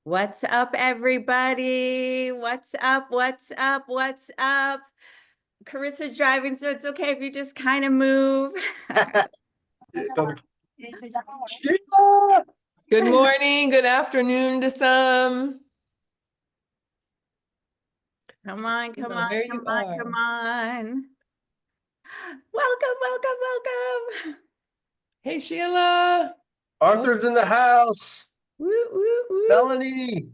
What's up, everybody? What's up? What's up? What's up? Carissa's driving, so it's okay if you just kind of move. Good morning, good afternoon to some. Come on, come on, There come you on, are. come on. Welcome, welcome, welcome. Hey, Sheila. Arthur's in the house. Woo, woo, woo. Melanie.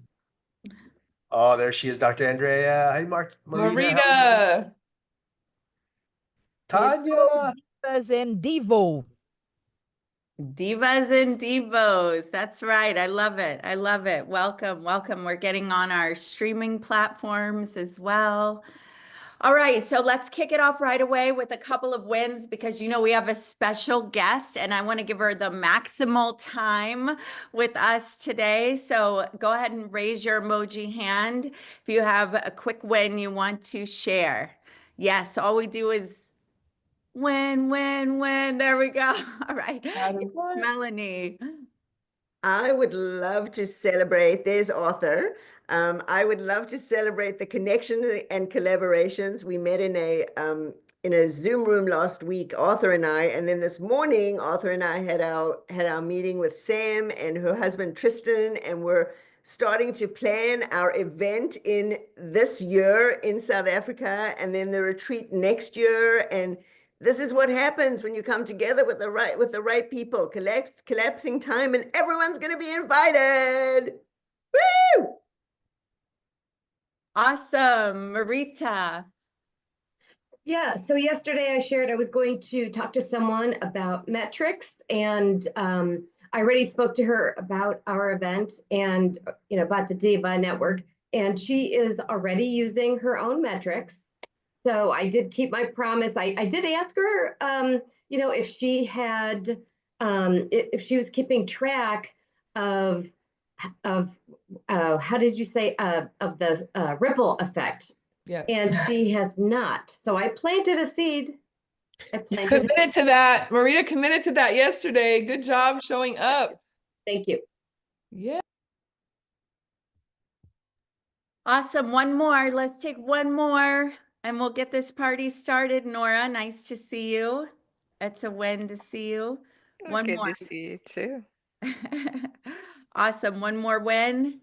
Oh, there she is, Dr. Andrea. Hey, Marina. Marita. Tanya. Divas and Devo. Divas and Devos. That's right. I love it. I love it. Welcome, welcome. We're getting on our streaming platforms as well. All right, so let's kick it off right away with a couple of wins because we have a special guest and I want to give her the maximal time with us today. So go ahead and raise your emoji hand if you have a quick win you want to share. Yes, all we do is win, win, win. There we go. All right, Melanie. I would love to celebrate, there's Arthur. I would love to celebrate the connection and collaborations. We met in a Zoom room last week, Arthur and I, and then this morning, Arthur and I had our meeting with Sam and her husband Tristan, and we're starting to plan our event in this year in South Africa, and then the retreat next year. And this is what happens when you come together with the right people, collapsing time, and everyone's going to be invited. Woo! Awesome, Marita. Yeah, so yesterday I shared I was going to talk to someone about metrics, and I already spoke to her about our event and about the Diva Network, and she is already using her own metrics. So I did keep my promise. I did ask her, if she had, if she was keeping track of how did you say, of the ripple effect. Yeah. And she has not. So I planted a seed. You committed to that. Marita committed to that yesterday. Good job showing up. Thank you. Yeah. Awesome. One more. Let's take one more and we'll get this party started. Nora, nice to see you. It's a win to see you. One Good more. to see you too. Awesome. One more win.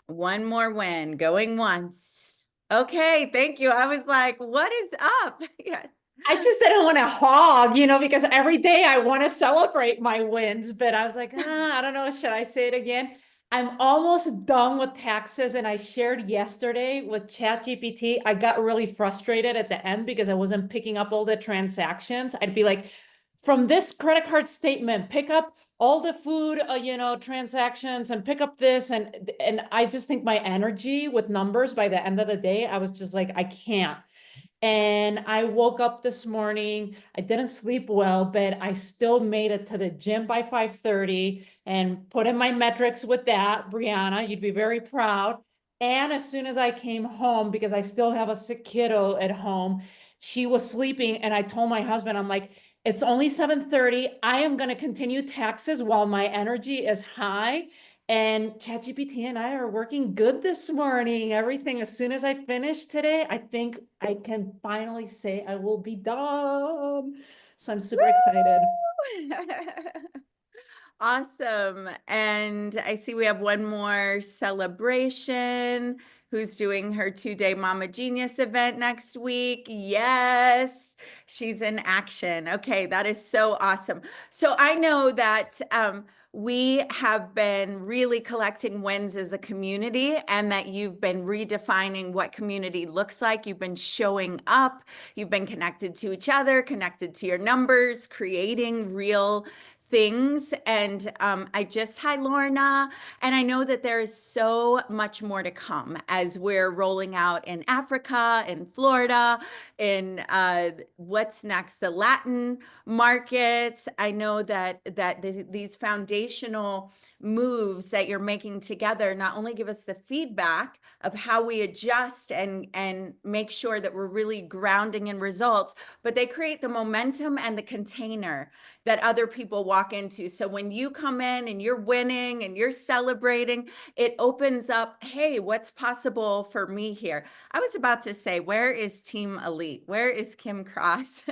One more win. Going once. Okay. Thank you. I was like, what is up? Yes. I just didn't want to hog, because every day I want to celebrate my wins, but I was like, I don't know, should I say it again? I'm almost done with taxes, and I shared yesterday with ChatGPT. I got really frustrated at the end because I wasn't picking up all the transactions. I'd be like, from this credit card statement, pick up all the food, transactions, and pick up this. And I just think my energy with numbers by the end of the day, I was just like, I can't. And I woke up this morning, I didn't sleep well, but I still made it to the gym by 5:30 and put in my metrics with that. Brianna, you'd be very proud. And as soon as I came home, because I still have a sick kiddo at home, she was sleeping, and I told my husband, I'm like, it's only 7:30. I am going to continue taxes while my energy is high. And ChatGPT and I are working good this morning. Everything, as soon as I finish today, I think I can finally say I will be done. So I'm super excited. Awesome. And I see we have one more celebration. Who's doing her 2-day Mama Genius event next week? Yes, she's in action. Okay, that is so awesome. So I know that we have been really collecting wins as a community, and that you've been redefining what community looks like. You've been showing up, you've been connected to each other, connected to your numbers, creating real things. And hi Lorna, and I know that there is so much more to come as we're rolling out in Africa, in Florida, in what's next, the Latin markets. I know that these foundational moves that you're making together not only give us the feedback of how we adjust and make sure that we're really grounding in results, but they create the momentum and the container that other people walk into. So when you come in and you're winning and you're celebrating, it opens up, hey, what's possible for me here? I was about to say, where is Team Elite? Where is Kim Cross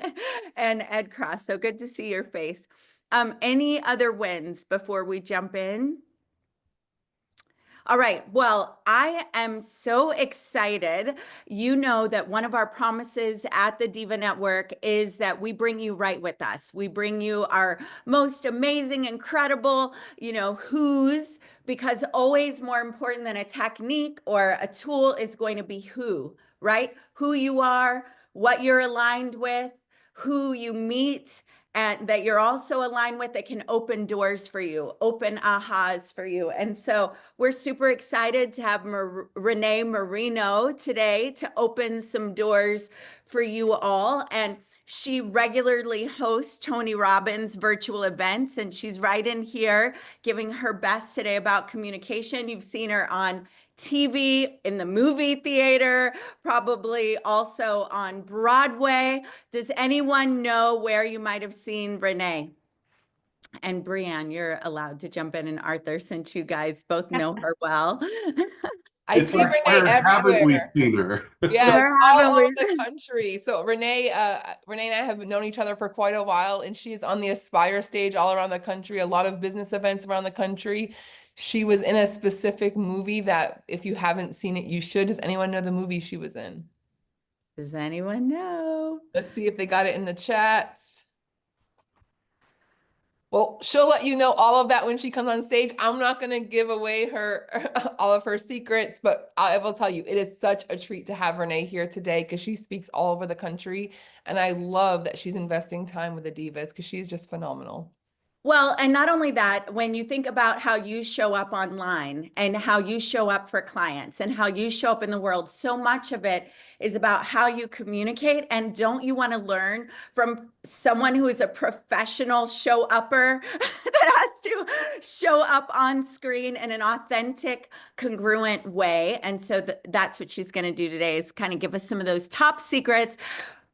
and Ed Cross? So good to see your face. Any other wins before we jump in? All right. Well, I am so excited. You know that one of our promises at the Diva Network is that we bring you right with us. We bring you our most amazing, incredible, who's, because always more important than a technique or a tool is going to be who, right? Who you are, what you're aligned with, who you meet, and that you're also aligned with, that can open doors for you, open ahas for you. And so we're super excited to have Renee Marino today to open some doors for you all. And she regularly hosts Tony Robbins virtual events, and she's right in here giving her best today about communication. You've seen her on TV, in the movie theater, probably also on Broadway. Does anyone know where you might have seen Renee? And Brianne, you're allowed to jump in, and Arthur, since you guys both know her well. I It's see like, Renee where haven't we everywhere. seen her? Yes, Where all haven't over we? the country. So Renee and I have known each other for quite a while, and she's on the Aspire stage all around the country, a lot of business events around the country. She was in a specific movie that if you haven't seen it, you should. Does anyone know the movie she was in? Does anyone know? Let's see if they got it in the chats. Well, she'll let you know all of that when she comes on stage. I'm not going to give away all of her secrets, but I will tell you, it is such a treat to have Renee here today because she speaks all over the country. And I love that she's investing time with the divas because she's just phenomenal. Well, and not only that, when you think about how you show up online and how you show up for clients and how you show up in the world, so much of it is about how you communicate. And don't you want to learn from someone who is a professional show upper that has to show up on screen in an authentic, congruent way? And so that's what she's going to do today, is kind of give us some of those top secrets.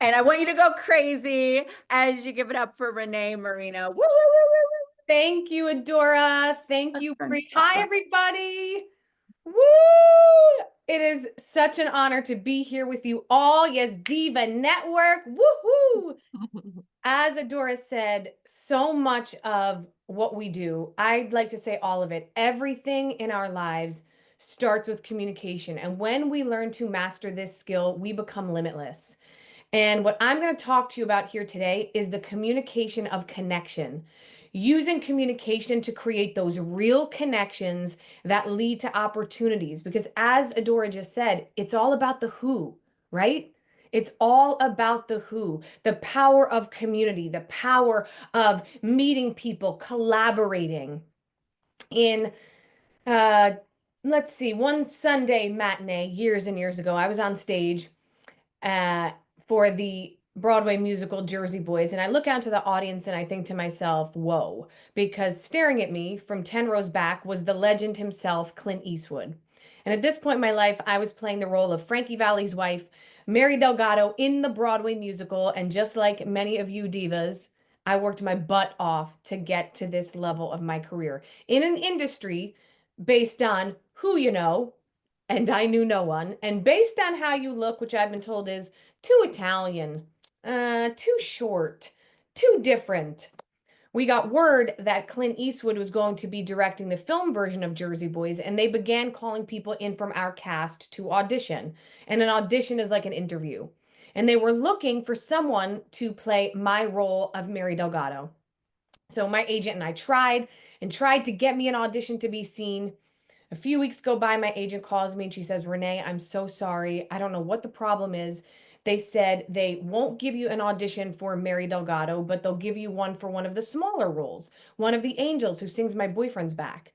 And I want you to go crazy as you give it up for Renee Marino. Woo, woo, woo, woo. Thank you, Adora. Thank you, That's Bree. fantastic. Hi, everybody. Woo! It is such an honor to be here with you all. Yes, Diva Network. Woohoo! As Adora said, so much of what we do, I'd like to say all of it, everything in our lives starts with communication. And when we learn to master this skill, we become limitless. And what I'm going to talk to you about here today is the communication of connection. Using communication to create those real connections that lead to opportunities. Because as Adora just said, it's all about the who, right? It's all about the who, the power of community, the power of meeting people, collaborating. Let's see, one Sunday matinee years and years ago, I was on stage for the Broadway musical Jersey Boys. And I look out to the audience and I think to myself, whoa, because staring at me from 10 rows back was the legend himself, Clint Eastwood. And at this point in my life, I was playing the role of Frankie Valli's wife, Mary Delgado, in the Broadway musical. And just like many of you divas, I worked my butt off to get to this level of my career in an industry based on who you know, and I knew no one, and based on how you look, which I've been told is too Italian, too short, too different. We got word that Clint Eastwood was going to be directing the film version of Jersey Boys, and they began calling people in from our cast to audition. And an audition is like an interview. And they were looking for someone to play my role of Mary Delgado. So my agent and I tried to get me an audition to be seen. A few weeks go by, my agent calls me and she says, Renee, I'm so sorry. I don't know what the problem is. They said they won't give you an audition for Mary Delgado, but they'll give you one for one of the smaller roles, one of the angels who sings My Boyfriend's Back.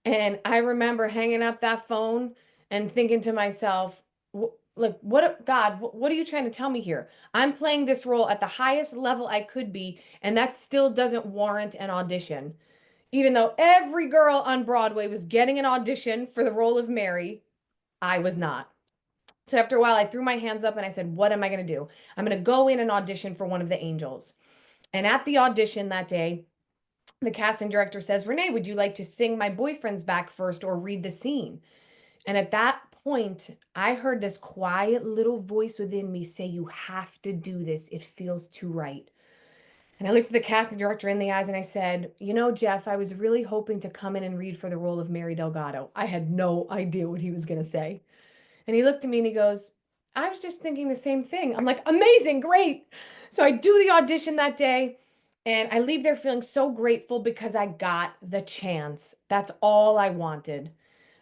And I remember hanging up that phone and thinking to myself, like, God, what are you trying to tell me here? I'm playing this role at the highest level I could be, and that still doesn't warrant an audition. Even though every girl on Broadway was getting an audition for the role of Mary, I was not. So after a while, I threw my hands up and I said, what am I going to do? I'm going to go in and audition for one of the angels. And at the audition that day, the casting director says, Renee, would you like to sing My Boyfriend's Back first or read the scene? And at that point, I heard this quiet little voice within me say, you have to do this. It feels too right. And I looked at the casting director in the eyes and I said, you know, Jeff, I was really hoping to come in and read for the role of Mary Delgado. I had no idea what he was going to say. And he looked at me and he goes, I was just thinking the same thing. I'm like, amazing, great. So I do the audition that day and I leave there feeling so grateful because I got the chance. That's all I wanted.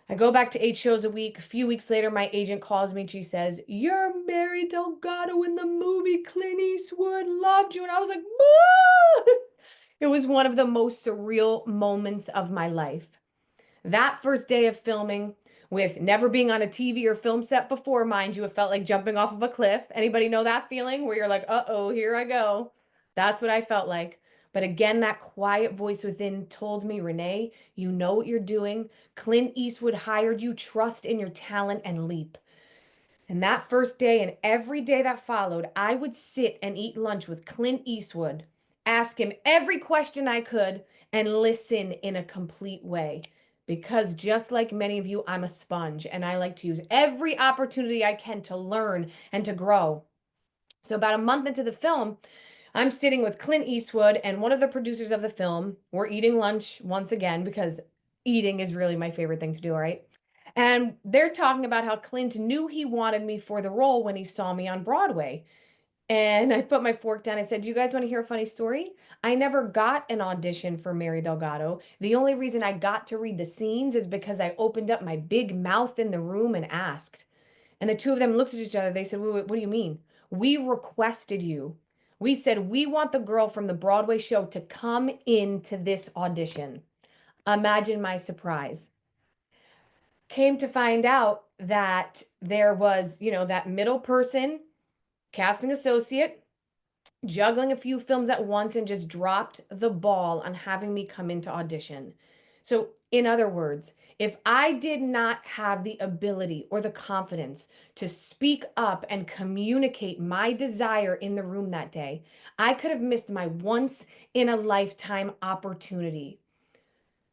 I go back to 8 shows a week. A few weeks later, my agent calls me and she says, you're Mary Delgado in the movie. Clint Eastwood loved you. And I was like, "Boo!" It was one of the most surreal moments of my life. That first day of filming, with never being on a TV or film set before, mind you, it felt like jumping off of a cliff. Anybody know that feeling where you're like, uh-oh, here I go. That's what I felt like. But again, that quiet voice within told me, Renee, you know what you're doing. Clint Eastwood hired you. Trust in your talent and leap. And that first day and every day that followed, I would sit and eat lunch with Clint Eastwood, ask him every question I could, and listen in a complete way. Because just like many of you, I'm a sponge and I like to use every opportunity I can to learn and to grow. So about a month into the film, I'm sitting with Clint Eastwood and one of the producers of the film. We're eating lunch once again because eating is really my favorite thing to do, right? And they're talking about how Clint knew he wanted me for the role when he saw me on Broadway. And I put my fork down. I said, do you guys want to hear a funny story? I never got an audition for Mary Delgado. The only reason I got to read the scenes is because I opened up my big mouth in the room and asked. And the two of them looked at each other. They said, wait, what do you mean? We requested you. We said, we want the girl from the Broadway show to come into this audition. Imagine my surprise. Came to find out that there was, that middle person, casting associate, juggling a few films at once and just dropped the ball on having me come into audition. So, in other words, if I did not have the ability or the confidence to speak up and communicate my desire in the room that day, I could have missed my once in a lifetime opportunity.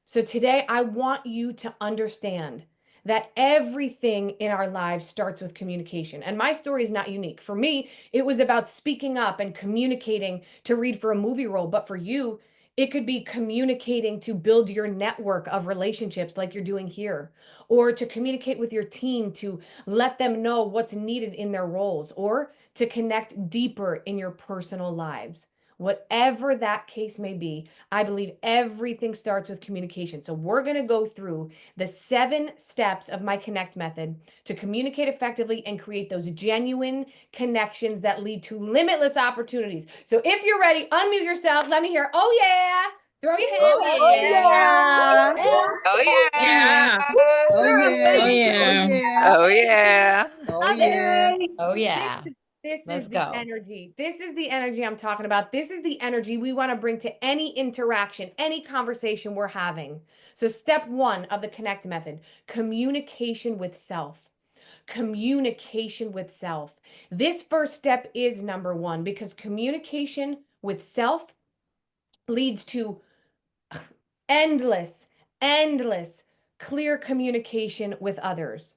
So today I want you to understand that everything in our lives starts with communication. And my story is not unique. For me, it was about speaking up and communicating to read for a movie role. But for you, it could be communicating to build your network of relationships like you're doing here, or to communicate with your team to let them know what's needed in their roles, or to connect deeper in your personal lives. Whatever that case may be, I believe everything starts with communication. So we're going to go through the 7 steps of my Connect method to communicate effectively and create those genuine connections that lead to limitless opportunities. So if you're ready, unmute yourself. Let me hear, oh yeah. Throw your hands up. Oh yeah. Oh yeah. Oh yeah. Oh, yeah. Oh yeah. Oh yeah. Oh, yeah. This Let's is the go. energy. This is the energy I'm talking about. This is the energy we want to bring to any interaction, any conversation we're having. So step 1 of the Connect method, communication with self. Communication with self. This first step is number 1 because communication with self leads to endless clear communication with others.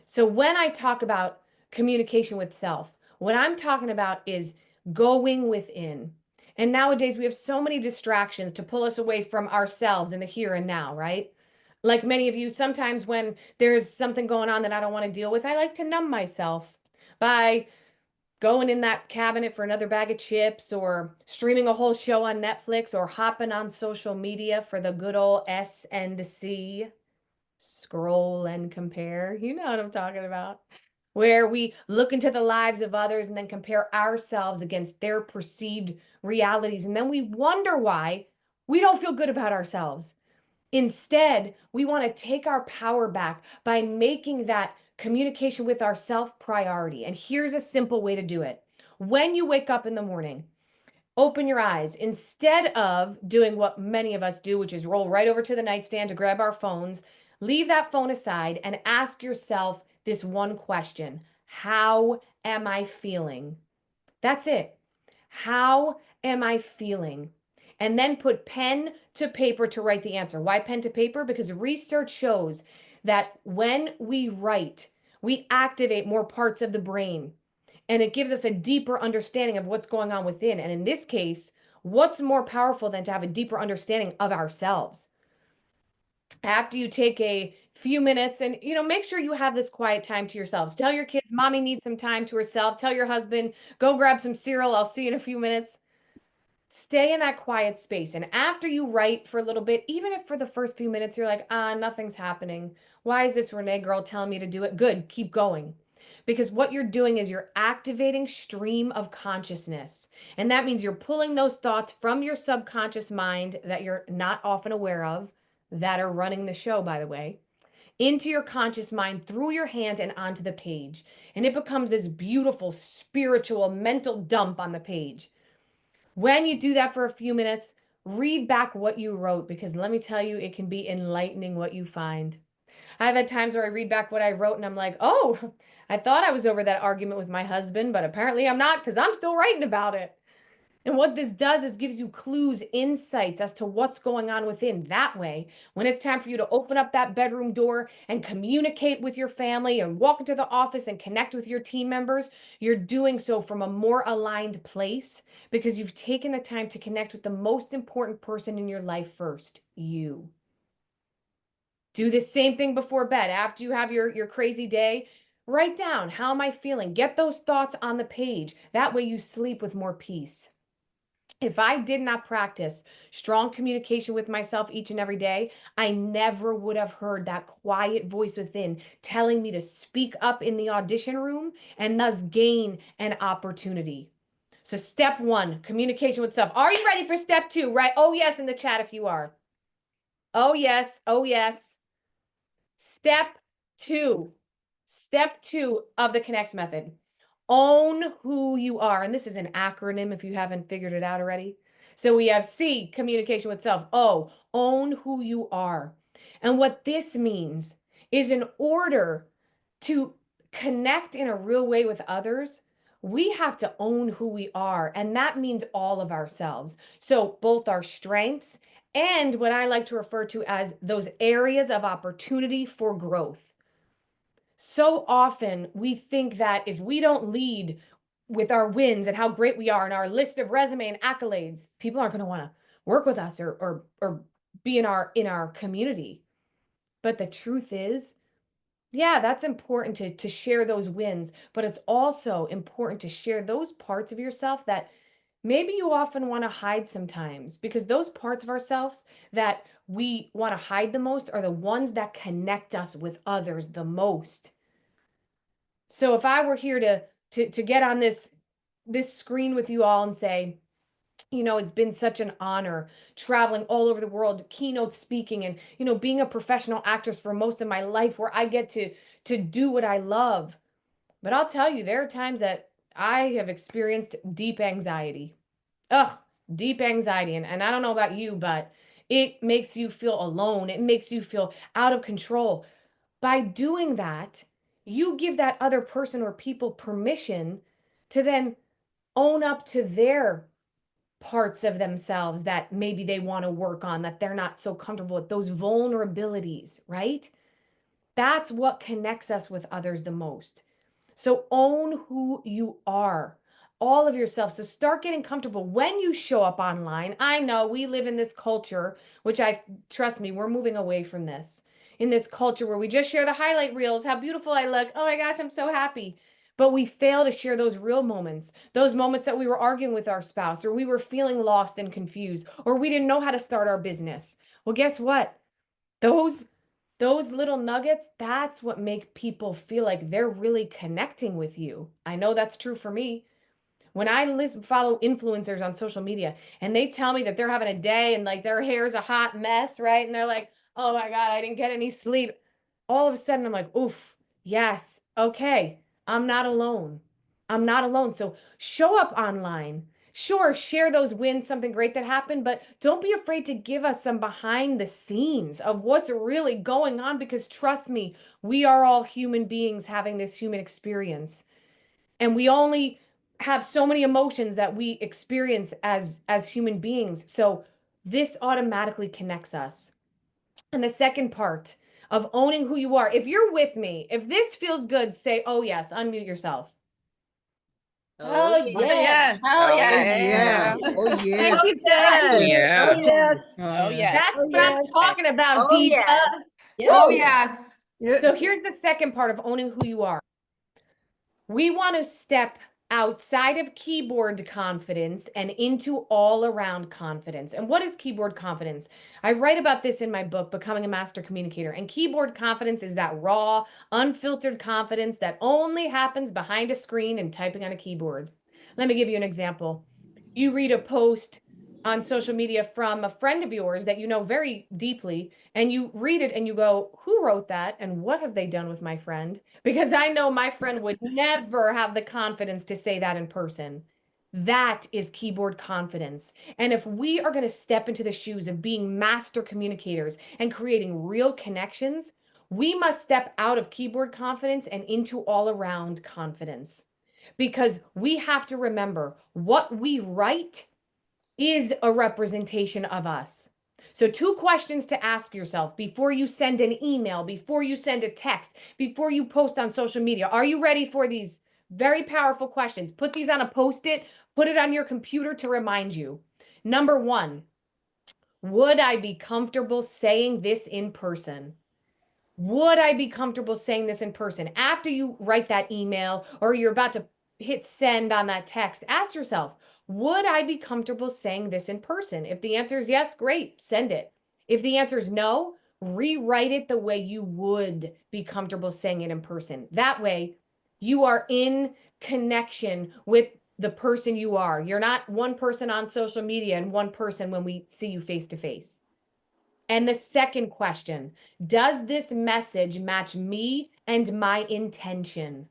So when I talk about communication with self, what I'm talking about is going within. And nowadays we have so many distractions to pull us away from ourselves in the here and now, right? Like many of you, sometimes when there's something going on that I don't want to deal with, I like to numb myself by going in that cabinet for another bag of chips, or streaming a whole show on Netflix, or hopping on social media for the good old S&C. Scroll and compare. You know what I'm talking about. Where we look into the lives of others and then compare ourselves against their perceived realities. And then we wonder why we don't feel good about ourselves. Instead, we want to take our power back by making that communication with ourself priority. And here's a simple way to do it. When you wake up in the morning, open your eyes. Instead of doing what many of us do, which is roll right over to the nightstand to grab our phones, leave that phone aside and ask yourself this one question. How am I feeling? That's it. How am I feeling? and then put pen to paper to write the answer. Why pen to paper? Because research shows that when we write, we activate more parts of the brain, and it gives us a deeper understanding of what's going on within. And in this case, what's more powerful than to have a deeper understanding of ourselves? After you take a few minutes and, make sure you have this quiet time to yourselves. Tell your kids, mommy needs some time to herself. Tell your husband, go grab some cereal. I'll see you in a few minutes. Stay in that quiet space. And after you write for a little bit, even if for the first few minutes you're like, nothing's happening. Why is this Renee girl telling me to do it? Good, keep going. Because what you're doing is you're activating stream of consciousness. And that means you're pulling those thoughts from your subconscious mind that you're not often aware of, that are running the show, by the way, into your conscious mind through your hand and onto the page. And it becomes this beautiful spiritual mental dump on the page. When you do that for a few minutes, read back what you wrote, because let me tell you, it can be enlightening what you find. I've had times where I read back what I wrote and I'm like, oh, I thought I was over that argument with my husband, but apparently I'm not, because I'm still writing about it. And what this does is gives you clues, insights as to what's going on within. That way, when it's time for you to open up that bedroom door and communicate with your family and walk into the office and connect with your team members, you're doing so from a more aligned place, because you've taken the time to connect with the most important person in your life first, you. Do the same thing before bed. After you have your crazy day, write down, how am I feeling? Get those thoughts on the page. That way you sleep with more peace. If I did not practice strong communication with myself each and every day, I never would have heard that quiet voice within telling me to speak up in the audition room and thus gain an opportunity. So step 1, communication with self. Are you ready for step 2? Right? Oh, yes, in the chat if you are. Oh, yes. Oh, yes. Step 2 of the Connect method. Own who you are. And this is an acronym if you haven't figured it out already. So we have C, communication with self. O, own who you are. And what this means is, in order to connect in a real way with others, we have to own who we are. And that means all of ourselves. So both our strengths and what I like to refer to as those areas of opportunity for growth. So often we think that if we don't lead with our wins and how great we are and our list of resume and accolades, people aren't going to want to work with us or be in our community. But the truth is, yeah, that's important to share those wins, but it's also important to share those parts of yourself that maybe you often want to hide sometimes, because those parts of ourselves that we want to hide the most are the ones that connect us with others the most. So if I were here to get on this screen with you all and say, it's been such an honor traveling all over the world, keynote speaking, and, being a professional actress for most of my life, where I get to do what I love. But I'll tell you, there are times that I have experienced deep anxiety. Deep anxiety. And I don't know about you, but it makes you feel alone. It makes you feel out of control. By doing that, you give that other person or people permission to then own up to their parts of themselves that maybe they want to work on, that they're not so comfortable with, those vulnerabilities, right? That's what connects us with others the most. So own who you are, all of yourself. So start getting comfortable when you show up online. I know we live in this culture, which trust me, we're moving away from this. In this culture where we just share the highlight reels, how beautiful I look. Oh my gosh, I'm so happy. But we fail to share those real moments, those moments that we were arguing with our spouse, or we were feeling lost and confused, or we didn't know how to start our business. Well, guess what? Those little nuggets, that's what make people feel like they're really connecting with you. I know that's true for me. When I follow influencers on social media and they tell me that they're having a day and like their hair's a hot mess, right? And they're like, oh my God, I didn't get any sleep. All of a sudden I'm like, oof, yes, okay, I'm not alone. I'm not alone. So show up online. Sure, share those wins, something great that happened, but don't be afraid to give us some behind the scenes of what's really going on, because trust me, we are all human beings having this human experience. And we only have so many emotions that we experience as human beings. So this automatically connects us. And the second part of owning who you are, if you're with me, if this feels good, say, oh yes, unmute yourself. Oh, yes. Oh, Oh, yeah. yeah. Oh, yes. Thank you, yes. Candace. Yeah. Oh, yes. Oh, yes. That's Oh, what I'm yes. talking about, Oh, Diva. yes. Oh, yes. Yeah. So here's the second part of owning who you are. We want to step outside of keyboard confidence and into all around confidence. And what is keyboard confidence? I write about this in my book, Becoming a Master Communicator. And keyboard confidence is that raw, unfiltered confidence that only happens behind a screen and typing on a keyboard. Let me give you an example. You read a post on social media from a friend of yours that you know very deeply, and you read it and you go, who wrote that? And what have they done with my friend? Because I know my friend would never have the confidence to say that in person. That is keyboard confidence. And if we are going to step into the shoes of being master communicators and creating real connections, we must step out of keyboard confidence and into all around confidence. Because we have to remember what we write is a representation of us. So, two questions to ask yourself before you send an email, before you send a text, before you post on social media. Are you ready for these very powerful questions? Put these on a post-it, put it on your computer to remind you. Number one, would I be comfortable saying this in person? Would I be comfortable saying this in person? After you write that email or you're about to hit send on that text, ask yourself, would I be comfortable saying this in person? If the answer is yes, great, send it. If the answer is no, rewrite it the way you would be comfortable saying it in person. That way, you are in connection with the person you are. You're not one person on social media and one person when we see you face to face. And the second question, does this message match me and my intention?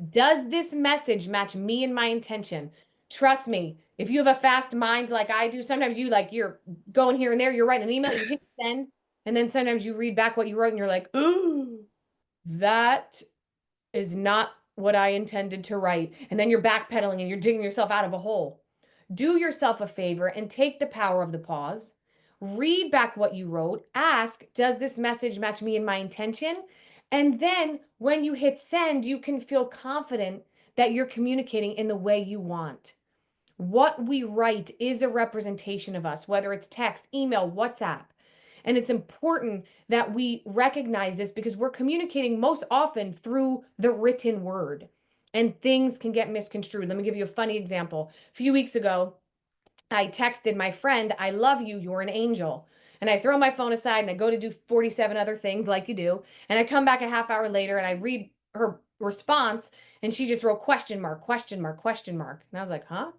Does this message match me and my intention? Trust me, if you have a fast mind like I do, sometimes you're going here and there, you're writing an email, you hit send, and then sometimes you read back what you wrote and you're like, ooh, that is not what I intended to write. And then you're backpedaling and you're digging yourself out of a hole. Do yourself a favor and take the power of the pause. Read back what you wrote. Ask, does this message match me and my intention? And then when you hit send, you can feel confident that you're communicating in the way you want. What we write is a representation of us, whether it's text, email, WhatsApp. And it's important that we recognize this because we're communicating most often through the written word and things can get misconstrued. Let me give you a funny example. A few weeks ago, I texted my friend, I love you, you're an angel. And I throw my phone aside and I go to do 47 other things like you do. And I come back a half hour later and I read her response and she just wrote question mark, question mark, question mark. And I was like, huh?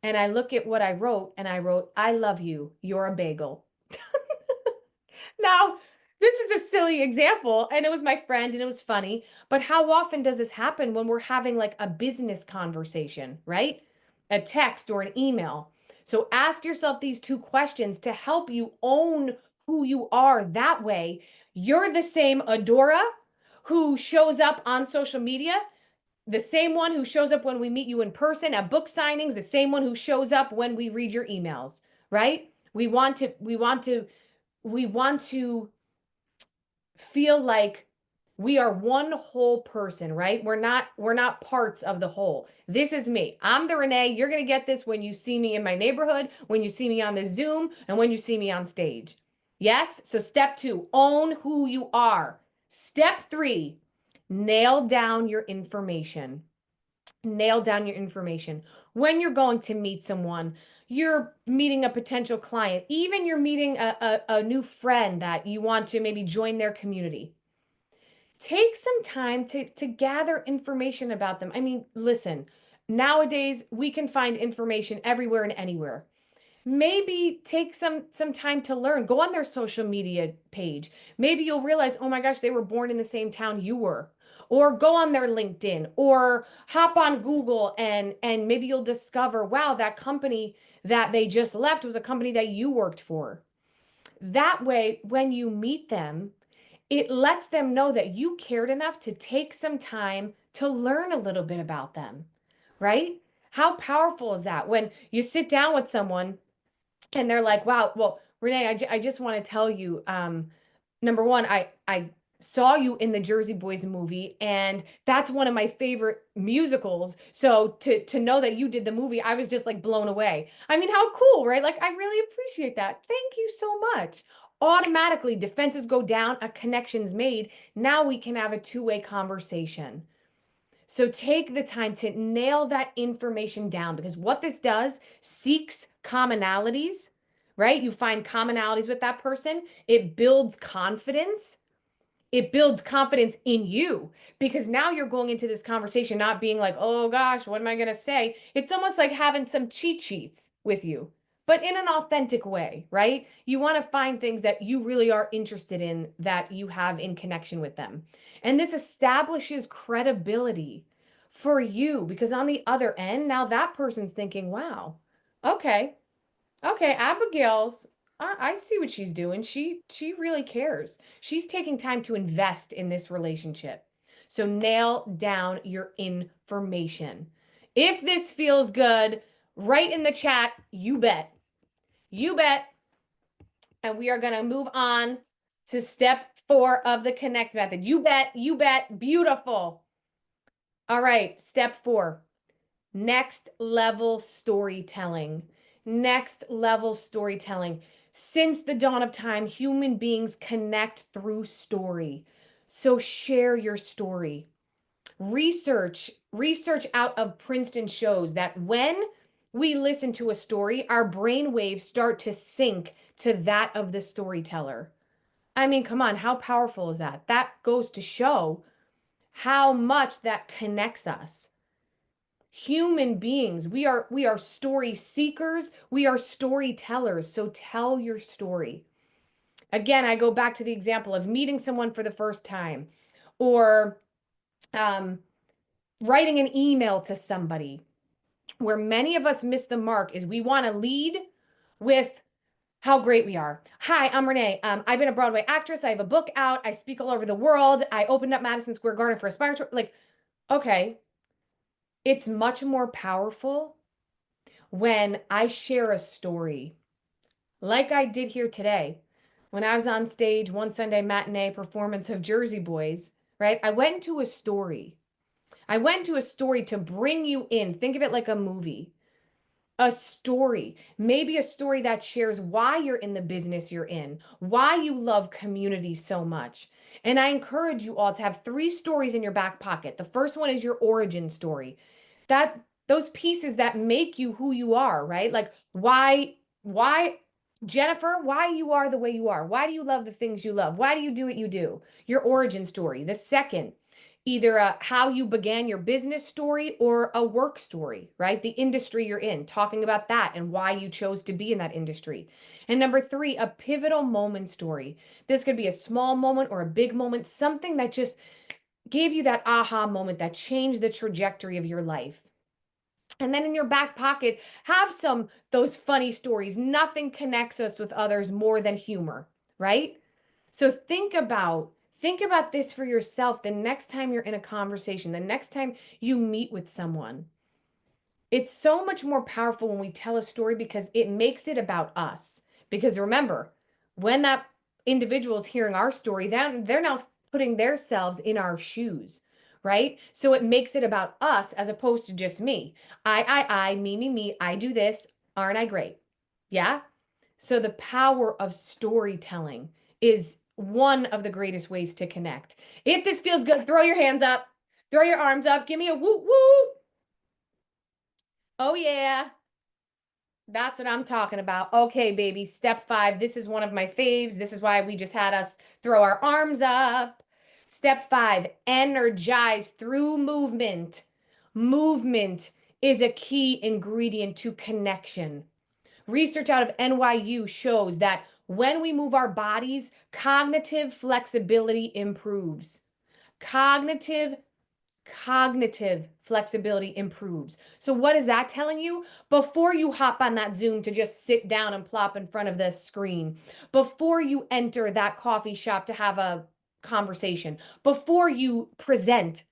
And I look at what I wrote and I wrote, I love you, you're a bagel. Now, this is a silly example, and it was my friend and it was funny, but how often does this happen when we're having like a business conversation, right? A text or an email. So ask yourself these two questions to help you own who you are. That way, you're the same Adora who shows up on social media, the same one who shows up when we meet you in person at book signings, the same one who shows up when we read your emails, right? We want to feel like we are one whole person, right? We're not parts of the whole. This is me. I'm the Renee. You're going to get this when you see me in my neighborhood, when you see me on the Zoom, and when you see me on stage. Yes? So step 2, own who you are. Step 3, nail down your information. Nail down your information. When you're going to meet someone, you're meeting a potential client, even you're meeting a new friend that you want to maybe join their community. Take some time to gather information about them. I mean, listen, nowadays we can find information everywhere and anywhere. Maybe take some time to learn. Go on their social media page. Maybe you'll realize, oh my gosh, they were born in the same town you were. Or go on their LinkedIn or hop on Google and maybe you'll discover, wow, that company that they just left was a company that you worked for. That way, when you meet them, it lets them know that you cared enough to take some time to learn a little bit about them, right? How powerful is that? When you sit down with someone and they're like, wow, well, Renee, I just want to tell you, number one, I saw you in the Jersey Boys movie, and that's one of my favorite musicals. So to know that you did the movie, I was just like blown away. I mean, how cool, right? Like, I really appreciate that. Thank you so much. Automatically, defenses go down, a connection's made. Now we can have a two-way conversation. So take the time to nail that information down, because what this does seeks commonalities, right? You find commonalities with that person. It builds confidence. It builds confidence in you, because now you're going into this conversation not being like, oh gosh, what am I going to say? It's almost like having some cheat sheets with you, but in an authentic way, right? You want to find things that you really are interested in, that you have in connection with them. And this establishes credibility for you, because on the other end, now that person's thinking, wow, okay, Abigail's, I see what she's doing. She really cares. She's taking time to invest in this relationship. So nail down your information. If this feels good, write in the chat, you bet. You bet. And we are going to move on to step 4 of the connect method. You bet, you bet. Beautiful. All right, step 4. Next level storytelling. Next level storytelling. Since the dawn of time, human beings connect through story. So share your story. Research out of Princeton shows that when we listen to a story, our brain waves start to sync to that of the storyteller. I mean, come on, how powerful is that? That goes to show how much that connects us. Human beings, we are story seekers, we are storytellers. So tell your story. Again, I go back to the example of meeting someone for the first time, or writing an email to somebody. Where many of us miss the mark is we want to lead with how great we are. Hi, I'm Renee. I've been a Broadway actress. I have a book out. I speak all over the world. I opened up Madison Square Garden for Aspire Tour. Like, okay, it's much more powerful when I share a story, like I did here today. When I was on stage one Sunday matinee performance of Jersey Boys, right? I went into a story. I went to a story to bring you in. Think of it like a movie. A story, maybe a story that shares why you're in the business you're in, why you love community so much. And I encourage you all to have 3 stories in your back pocket. The first one is your origin story. Those pieces that make you who you are, right? Like why Jennifer, why you are the way you are. Why do you love the things you love? Why do you do what you do? Your origin story. The second, either how you began your business story or a work story, right? The industry you're in, talking about that and why you chose to be in that industry. And number 3, a pivotal moment story. This could be a small moment or a big moment, something that just gave you that aha moment that changed the trajectory of your life. And then in your back pocket, have those funny stories. Nothing connects us with others more than humor, right? So think about this for yourself the next time you're in a conversation, the next time you meet with someone. It's so much more powerful when we tell a story because it makes it about us. Because remember, when that individual is hearing our story, they're now putting themselves in our shoes, right? So it makes it about us as opposed to just me. I, me, I do this. Aren't I great? Yeah. So the power of storytelling is one of the greatest ways to connect. If this feels good, throw your hands up, throw your arms up, give me a whoop whoop. Oh yeah. That's what I'm talking about. Okay, baby, step 5. This is one of my faves. This is why we just had us throw our arms up. Step 5, energize through movement. Movement is a key ingredient to connection. Research out of NYU shows that when we move our bodies, cognitive flexibility improves. Cognitive flexibility improves. So what is that telling you? Before you hop on that Zoom to just sit down and plop in front of the screen, before you enter that coffee shop to have a conversation, before you present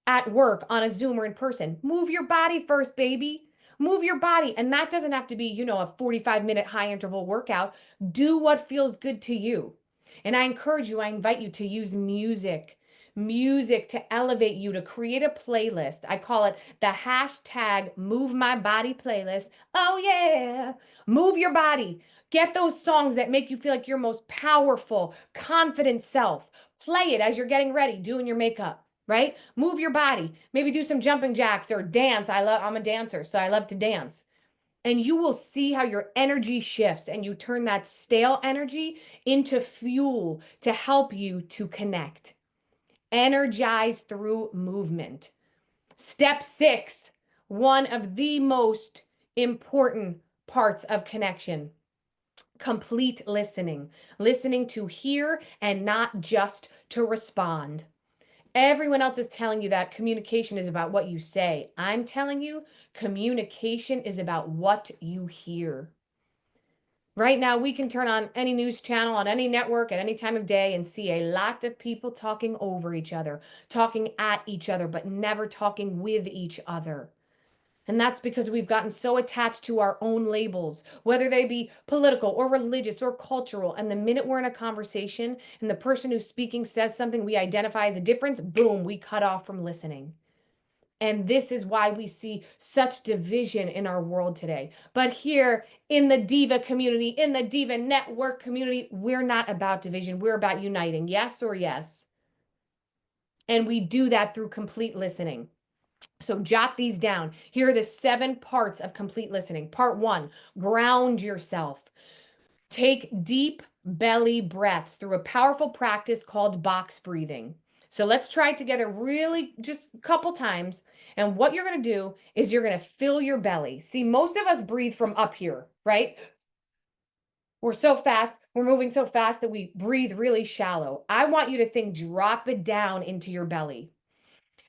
at work on a Zoom or in person, move your body first, baby. Move your body. And that doesn't have to be, you know, a 45-minute high interval workout. Do what feels good to you. And I encourage you, I invite you to use music to elevate you, to create a playlist. I call it the hashtag Move My Body playlist. Oh yeah, move your body. Get those songs that make you feel like your most powerful, confident self. Play it as you're getting ready, doing your makeup, right? Move your body. Maybe do some jumping jacks or dance. I'm a dancer, so I love to dance. And you will see how your energy shifts and you turn that stale energy into fuel to help you to connect. Energize through movement. Step 6, one of the most important parts of connection. Complete listening. Listening to hear and not just to respond. Everyone else is telling you that communication is about what you say. I'm telling you, communication is about what you hear. Right now, we can turn on any news channel on any network at any time of day and see a lot of people talking over each other, talking at each other, but never talking with each other. And that's because we've gotten so attached to our own labels, whether they be political or religious or cultural. And the minute we're in a conversation and the person who's speaking says something we identify as a difference, boom, we cut off from listening. And this is why we see such division in our world today. But here in the Diva community, in the Diva Network community, we're not about division. We're about uniting. Yes or yes? And we do that through complete listening. So jot these down. Here are the 7 parts of complete listening. Part 1, ground yourself. Take deep belly breaths through a powerful practice called box breathing. So let's try it together really just a couple times. And what you're going to do is you're going to fill your belly. See, most of us breathe from up here, right? We're so fast. We're moving so fast that we breathe really shallow. I want you to think, drop it down into your belly.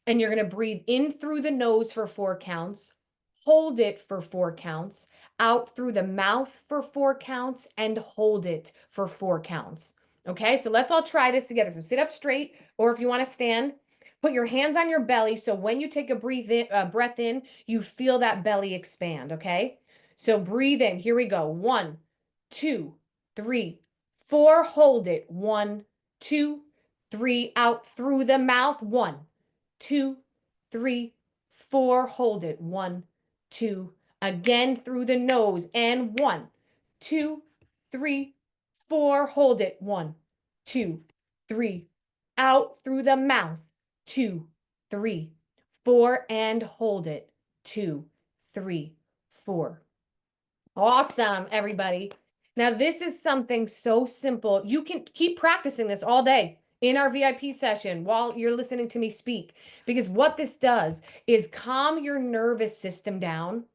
And you're going to breathe in through the nose for 4 counts, hold it for 4 counts, out through the mouth for 4 counts, and hold it for 4 counts. Okay, so let's all try this together. So sit up straight, or if you want to stand, put your hands on your belly. So when you take a breath in, you feel that belly expand. Okay, so breathe in. Here we go. 1, 2, 3, 4. Hold it. 1, 2, 3. Out through the mouth. 1, 2, 3, 4. Hold it. 1, 2. Again through the nose. And 1, 2, 3, 4. Hold it. 1, 2, 3. Out through the mouth. 2, 3, 4. And hold it. 2, 3, 4. Awesome, everybody. Now, this is something so simple. You can keep practicing this all day in our VIP session while you're listening to me speak, because what this does is calm your nervous system down.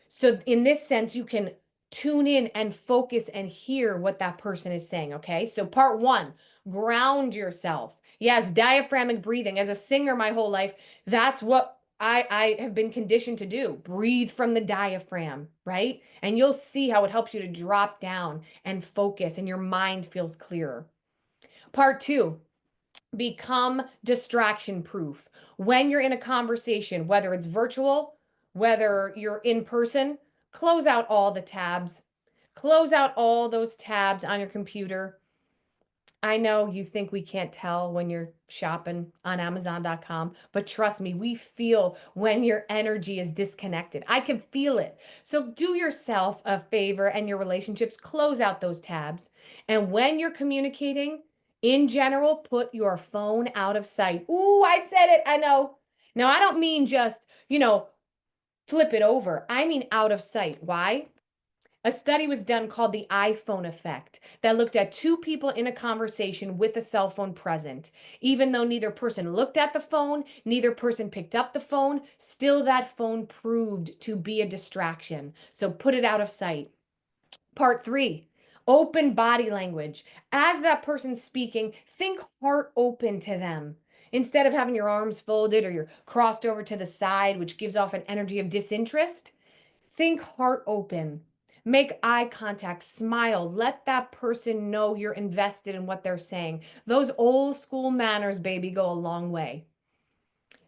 So in this sense, you can tune in and focus and hear what that person is saying. Okay. So part 1, ground yourself. Yes. Diaphragmatic breathing. As a singer my whole life, that's what I have been conditioned to do. Breathe from the diaphragm, right? And you'll see how it helps you to drop down and focus and your mind feels clearer. Part 2, become distraction proof. When you're in a conversation, whether it's virtual, whether you're in person, close out all the tabs. Close out all those tabs on your computer. I know you think we can't tell when you're shopping on Amazon.com, but trust me, we feel when your energy is disconnected. I can feel it. So do yourself a favor and your relationships, close out those tabs. And when you're communicating, in general, put your phone out of sight. Ooh, I said it. I know. Now, I don't mean just, flip it over. I mean out of sight. Why? A study was done called the iPhone effect that looked at 2 people in a conversation with a cell phone present. Even though neither person looked at the phone, neither person picked up the phone, still that phone proved to be a distraction. So put it out of sight. Part 3, open body language. As that person's speaking, think heart open to them. Instead of having your arms folded or you're crossed over to the side, which gives off an energy of disinterest, think heart open. Make eye contact, smile, let that person know you're invested in what they're saying. Those old school manners, baby, go a long way.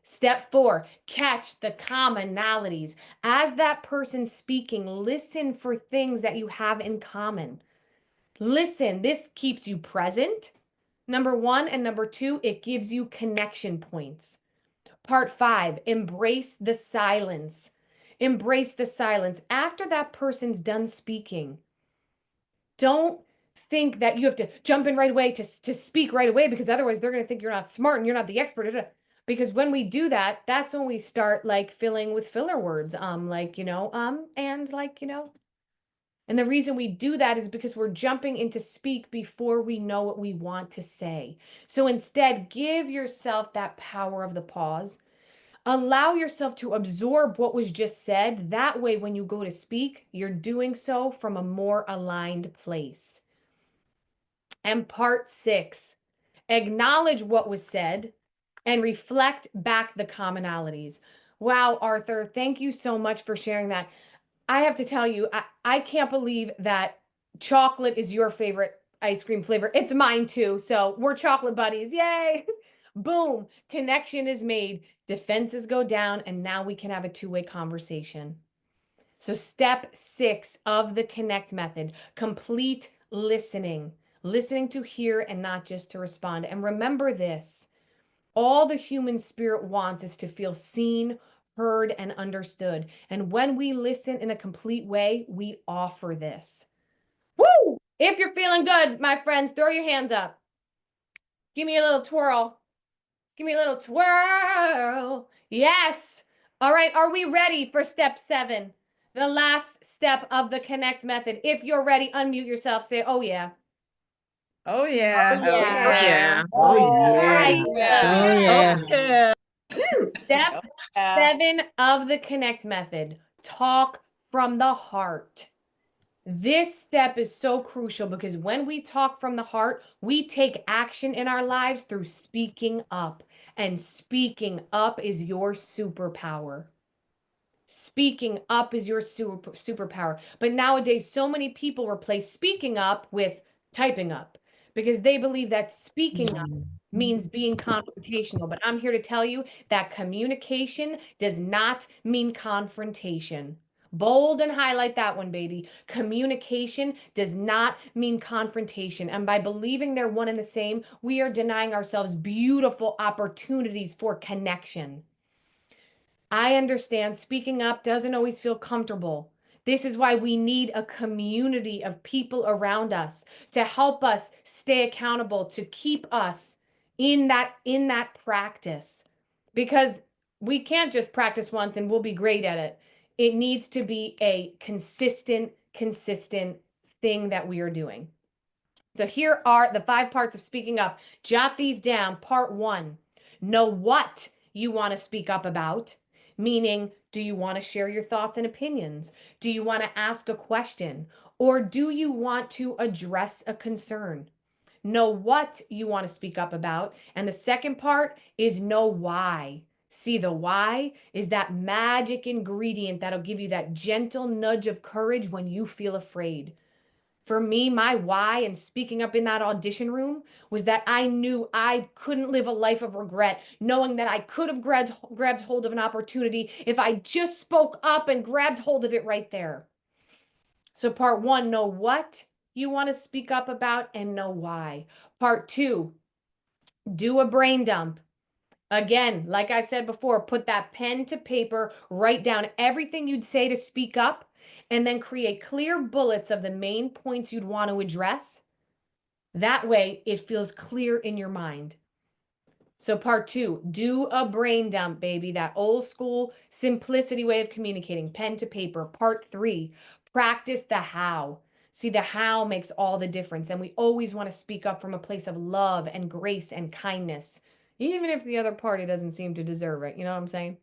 Step 4, catch the commonalities. As that person's speaking, listen for things that you have in common. Listen, this keeps you present. Number 1, and number 2, it gives you connection points. Part 5, embrace the silence. Embrace the silence. After that person's done speaking, don't think that you have to jump in right away to speak right away, because otherwise they're going to think you're not smart and you're not the expert. Because when we do that, that's when we start like filling with filler words, and like, and the reason we do that is because we're jumping into speak before we know what we want to say. So instead, give yourself that power of the pause. Allow yourself to absorb what was just said. That way, when you go to speak, you're doing so from a more aligned place. And part 6, acknowledge what was said and reflect back the commonalities. Wow, Arthur, thank you so much for sharing that. I have to tell you, I can't believe that chocolate is your favorite ice cream flavor. It's mine too. So we're chocolate buddies. Yay. Boom. Connection is made. Defenses go down. And now we can have a two-way conversation. So step 6 of the connect method, complete listening. Listening to hear and not just to respond. And remember this, all the human spirit wants is to feel seen, heard, and understood. And when we listen in a complete way, we offer this. Woo! If you're feeling good, my friends, throw your hands up. Give me a little twirl. Give me a little twirl. Yes. All right. Are we ready for step 7? The last step of the connect method. If you're ready, unmute yourself. Say, oh, yeah. Oh yeah. Oh yeah. Oh yeah. Yeah. Yeah. Step 7 of the connect method. Talk from the heart. This step is so crucial because when we talk from the heart, we take action in our lives through speaking up. And speaking up is your superpower. Speaking up is your superpower. But nowadays, so many people replace speaking up with typing up because they believe that speaking up means being confrontational. But I'm here to tell you that communication does not mean confrontation. Bold and highlight that one, baby. Communication does not mean confrontation. And by believing they're one and the same, we are denying ourselves beautiful opportunities for connection. I understand speaking up doesn't always feel comfortable. This is why we need a community of people around us to help us stay accountable, to keep us in that practice. Because we can't just practice once and we'll be great at it. It needs to be a consistent thing that we are doing. So here are the 5 parts of speaking up. Jot these down. Part 1, know what you want to speak up about. Meaning, do you want to share your thoughts and opinions? Do you want to ask a question? Or do you want to address a concern? Know what you want to speak up about. And the second part is know why. See, the why is that magic ingredient that'll give you that gentle nudge of courage when you feel afraid. For me, my why in speaking up in that audition room was that I knew I couldn't live a life of regret, knowing that I could have grabbed hold of an opportunity if I just spoke up and grabbed hold of it right there. So part 1, know what you want to speak up about and know why. Part 2, do a brain dump. Again, like I said before, put that pen to paper, write down everything you'd say to speak up, and then create clear bullets of the main points you'd want to address. That way, it feels clear in your mind. So part 2, do a brain dump, baby. That old school simplicity way of communicating, pen to paper. Part 3, practice the how. See, the how makes all the difference. And we always want to speak up from a place of love and grace and kindness, even if the other party doesn't seem to deserve it. You know what I'm saying?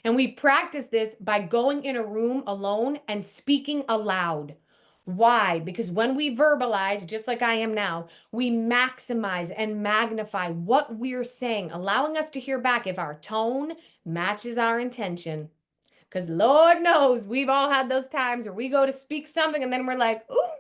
And we practice this by going in a room alone and speaking aloud. Why? Because when we verbalize, just like I am now, we maximize and magnify what we're saying, allowing us to hear back if our tone matches our intention. Because Lord knows we've all had those times where we go to speak something and then we're like, ooh,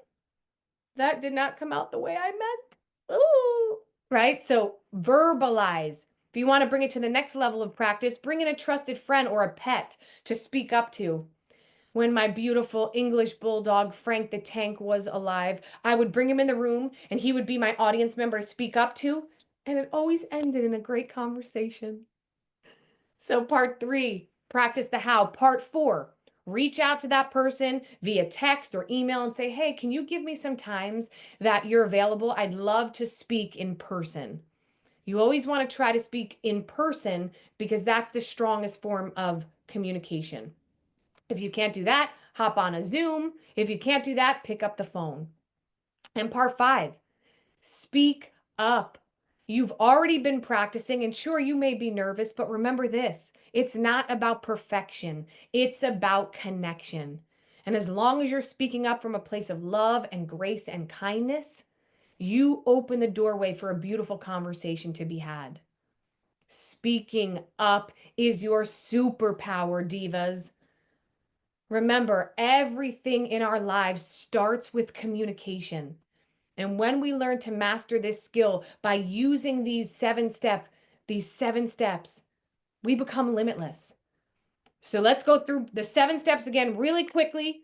that did not come out the way I meant. Ooh, right? So verbalize. If you want to bring it to the next level of practice, bring in a trusted friend or a pet to speak up to. When my beautiful English bulldog, Frank the Tank, was alive, I would bring him in the room and he would be my audience member to speak up to. And it always ended in a great conversation. So part 3, practice the how. Part 4, reach out to that person via text or email and say, hey, can you give me some times that you're available? I'd love to speak in person. You always want to try to speak in person because that's the strongest form of communication. If you can't do that, hop on a Zoom. If you can't do that, pick up the phone. And part 5, speak up. You've already been practicing, and sure, you may be nervous, but remember this, it's not about perfection. It's about connection. And as long as you're speaking up from a place of love and grace and kindness, you open the doorway for a beautiful conversation to be had. Speaking up is your superpower, divas. Remember, everything in our lives starts with communication. And when we learn to master this skill by using these 7 steps, we become limitless. So let's go through the 7 steps again really quickly.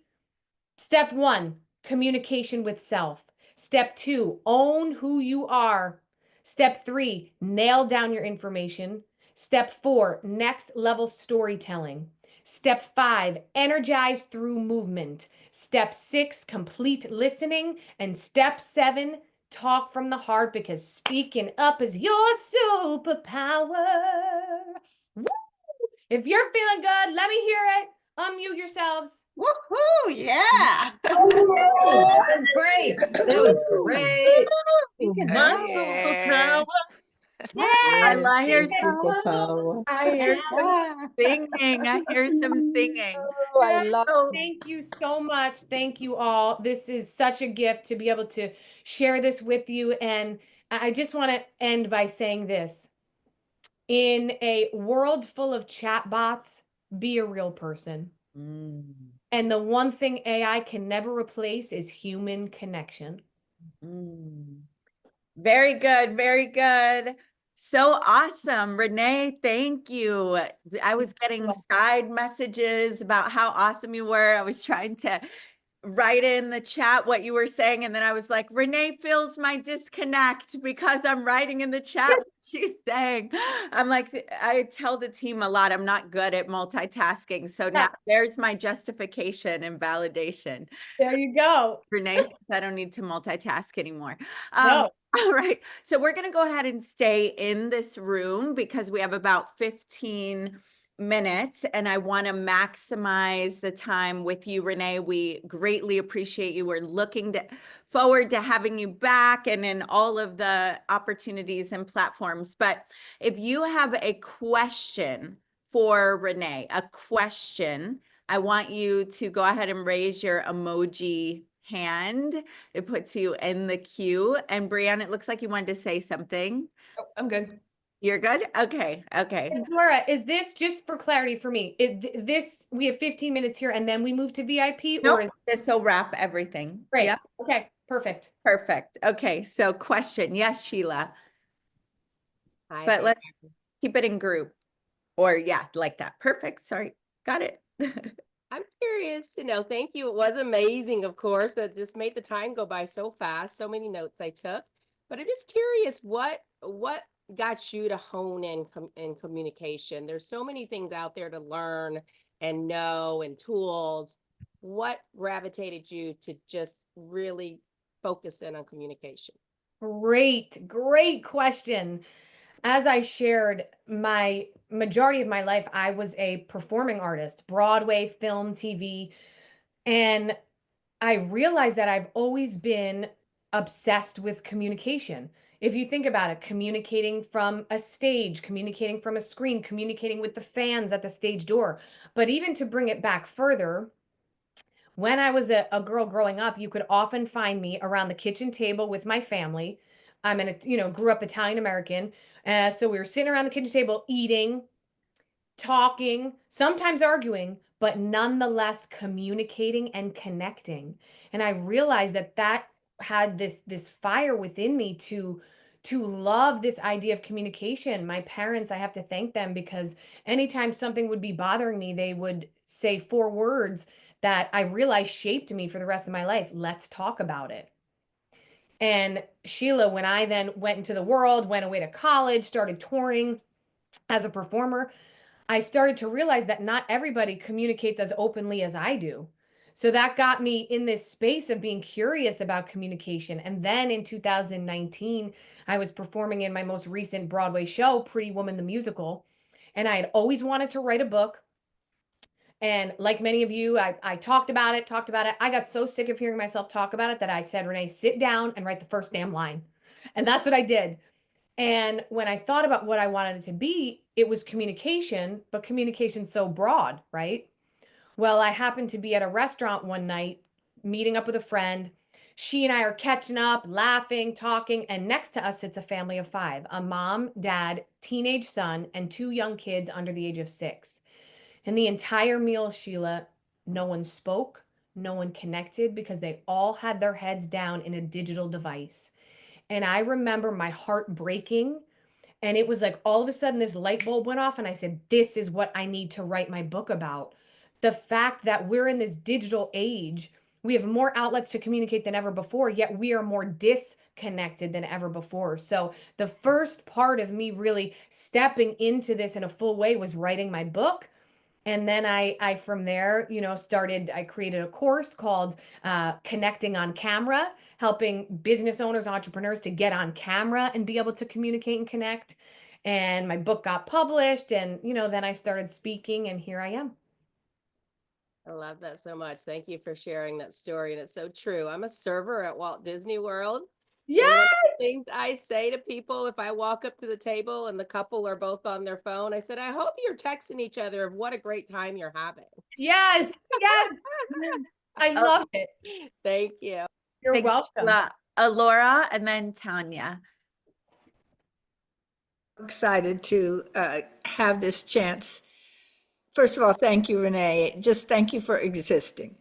Step 1, communication with self. Step 2, own who you are. Step 3, nail down your information. Step 4, next level storytelling. Step 5, energize through movement. Step 6, complete listening. And step 7, talk from the heart, because speaking up is your superpower. Woo! If you're feeling good, let me hear it. Unmute yourselves. Woohoo! Yeah. That was great. That was great. Oh, yeah. I hear Superpower. I hear some singing. I hear some singing. Oh, I love So Thank you so much. Thank you all. This is such a gift to be able to share this with you. And I just want to end by saying this. In a world full of chatbots, be a real person. And the one thing AI can never replace is human connection. very good, very good. So awesome. Renee, thank you. I was getting side messages about how awesome you were. I was trying to write in the chat what you were saying, and then I was like, Renee feels my disconnect because I'm writing in the chat what she's saying. I'm like, I tell the team a lot, I'm not good at multitasking. So now there's my justification and validation. There you go. Renee says I don't need to multitask anymore. No. All right. So we're going to go ahead and stay in this room because we have about 15 minutes and I want to maximize the time with you, Renee. We greatly appreciate you. We're looking forward to having you back and in all of the opportunities and platforms. But if you have a question for Renee, I want you to go ahead and raise your emoji hand. It puts you in the queue. And Brianna, it looks like you wanted to say something. Oh, I'm good. You're good? Okay. Okay. And Dora, is this just for clarity for me? We have 15 minutes here and then we move to VIP, Nope. or is This will wrap everything. great? Yep. Okay, perfect. Perfect. Okay. So question. Yes, Sheila. Hi, But let's keep it in group. Or yeah, like that. Perfect. Sorry. Got it. I'm curious to know. Thank you. It was amazing, of course, that just made the time go by so fast. So many notes I took. But I'm just curious, what got you to hone in communication? There's so many things out there to learn and know and tools. What gravitated you to just really focus in on communication? Great question. As I shared, my majority of my life, I was a performing artist, Broadway, film, TV. And I realized that I've always been obsessed with communication. If you think about it, communicating from a stage, communicating from a screen, communicating with the fans at the stage door. But even to bring it back further, when I was a girl growing up, you could often find me around the kitchen table with my family. I'm grew up Italian American. So we were sitting around the kitchen table eating, talking, sometimes arguing, but nonetheless communicating and connecting. And I realized that had this fire within me to to love this idea of communication. My parents, I have to thank them, because anytime something would be bothering me, they would say 4 words that I realized shaped me for the rest of my life. Let's talk about it. And Sheila, when I then went into the world, went away to college, started touring as a performer, I started to realize that not everybody communicates as openly as I do. So that got me in this space of being curious about communication. And then in 2019, I was performing in my most recent Broadway show, Pretty Woman the Musical. And I had always wanted to write a book. And like many of you, I talked about it. I got so sick of hearing myself talk about it that I said, Renee, sit down and write the first damn line. And that's what I did. And when I thought about what I wanted it to be, it was communication, but communication so broad, right? Well, I happened to be at a restaurant one night, meeting up with a friend. She and I are catching up, laughing, talking, and next to us sits a family of 5, a mom, dad, teenage son, and 2 young kids under the age of 6. And the entire meal, Sheila, no one spoke, no one connected, because they all had their heads down in a digital device. And I remember my heart breaking. And it was like all of a sudden this light bulb went off, and I said, this is what I need to write my book about. The fact that we're in this digital age, we have more outlets to communicate than ever before, yet we are more disconnected than ever before. So the first part of me really stepping into this in a full way was writing my book. And then I from there, I created a course called Connecting on Camera, helping business owners, entrepreneurs to get on camera and be able to communicate and connect. And my book got published, and, then I started speaking, and here I am. I love that so much. Thank you for sharing that story. And it's so true. I'm a server at Walt Disney World. Yeah. And one of the things I say to people, if I walk up to the table and the couple are both on their phone, I said, I hope you're texting each other of what a great time you're having. Yes. Yes. I love it. Thank you. You're Thank welcome. Laura, and then Tanya. Excited to have this chance. First of all, thank you, Renee. Just thank you for existing.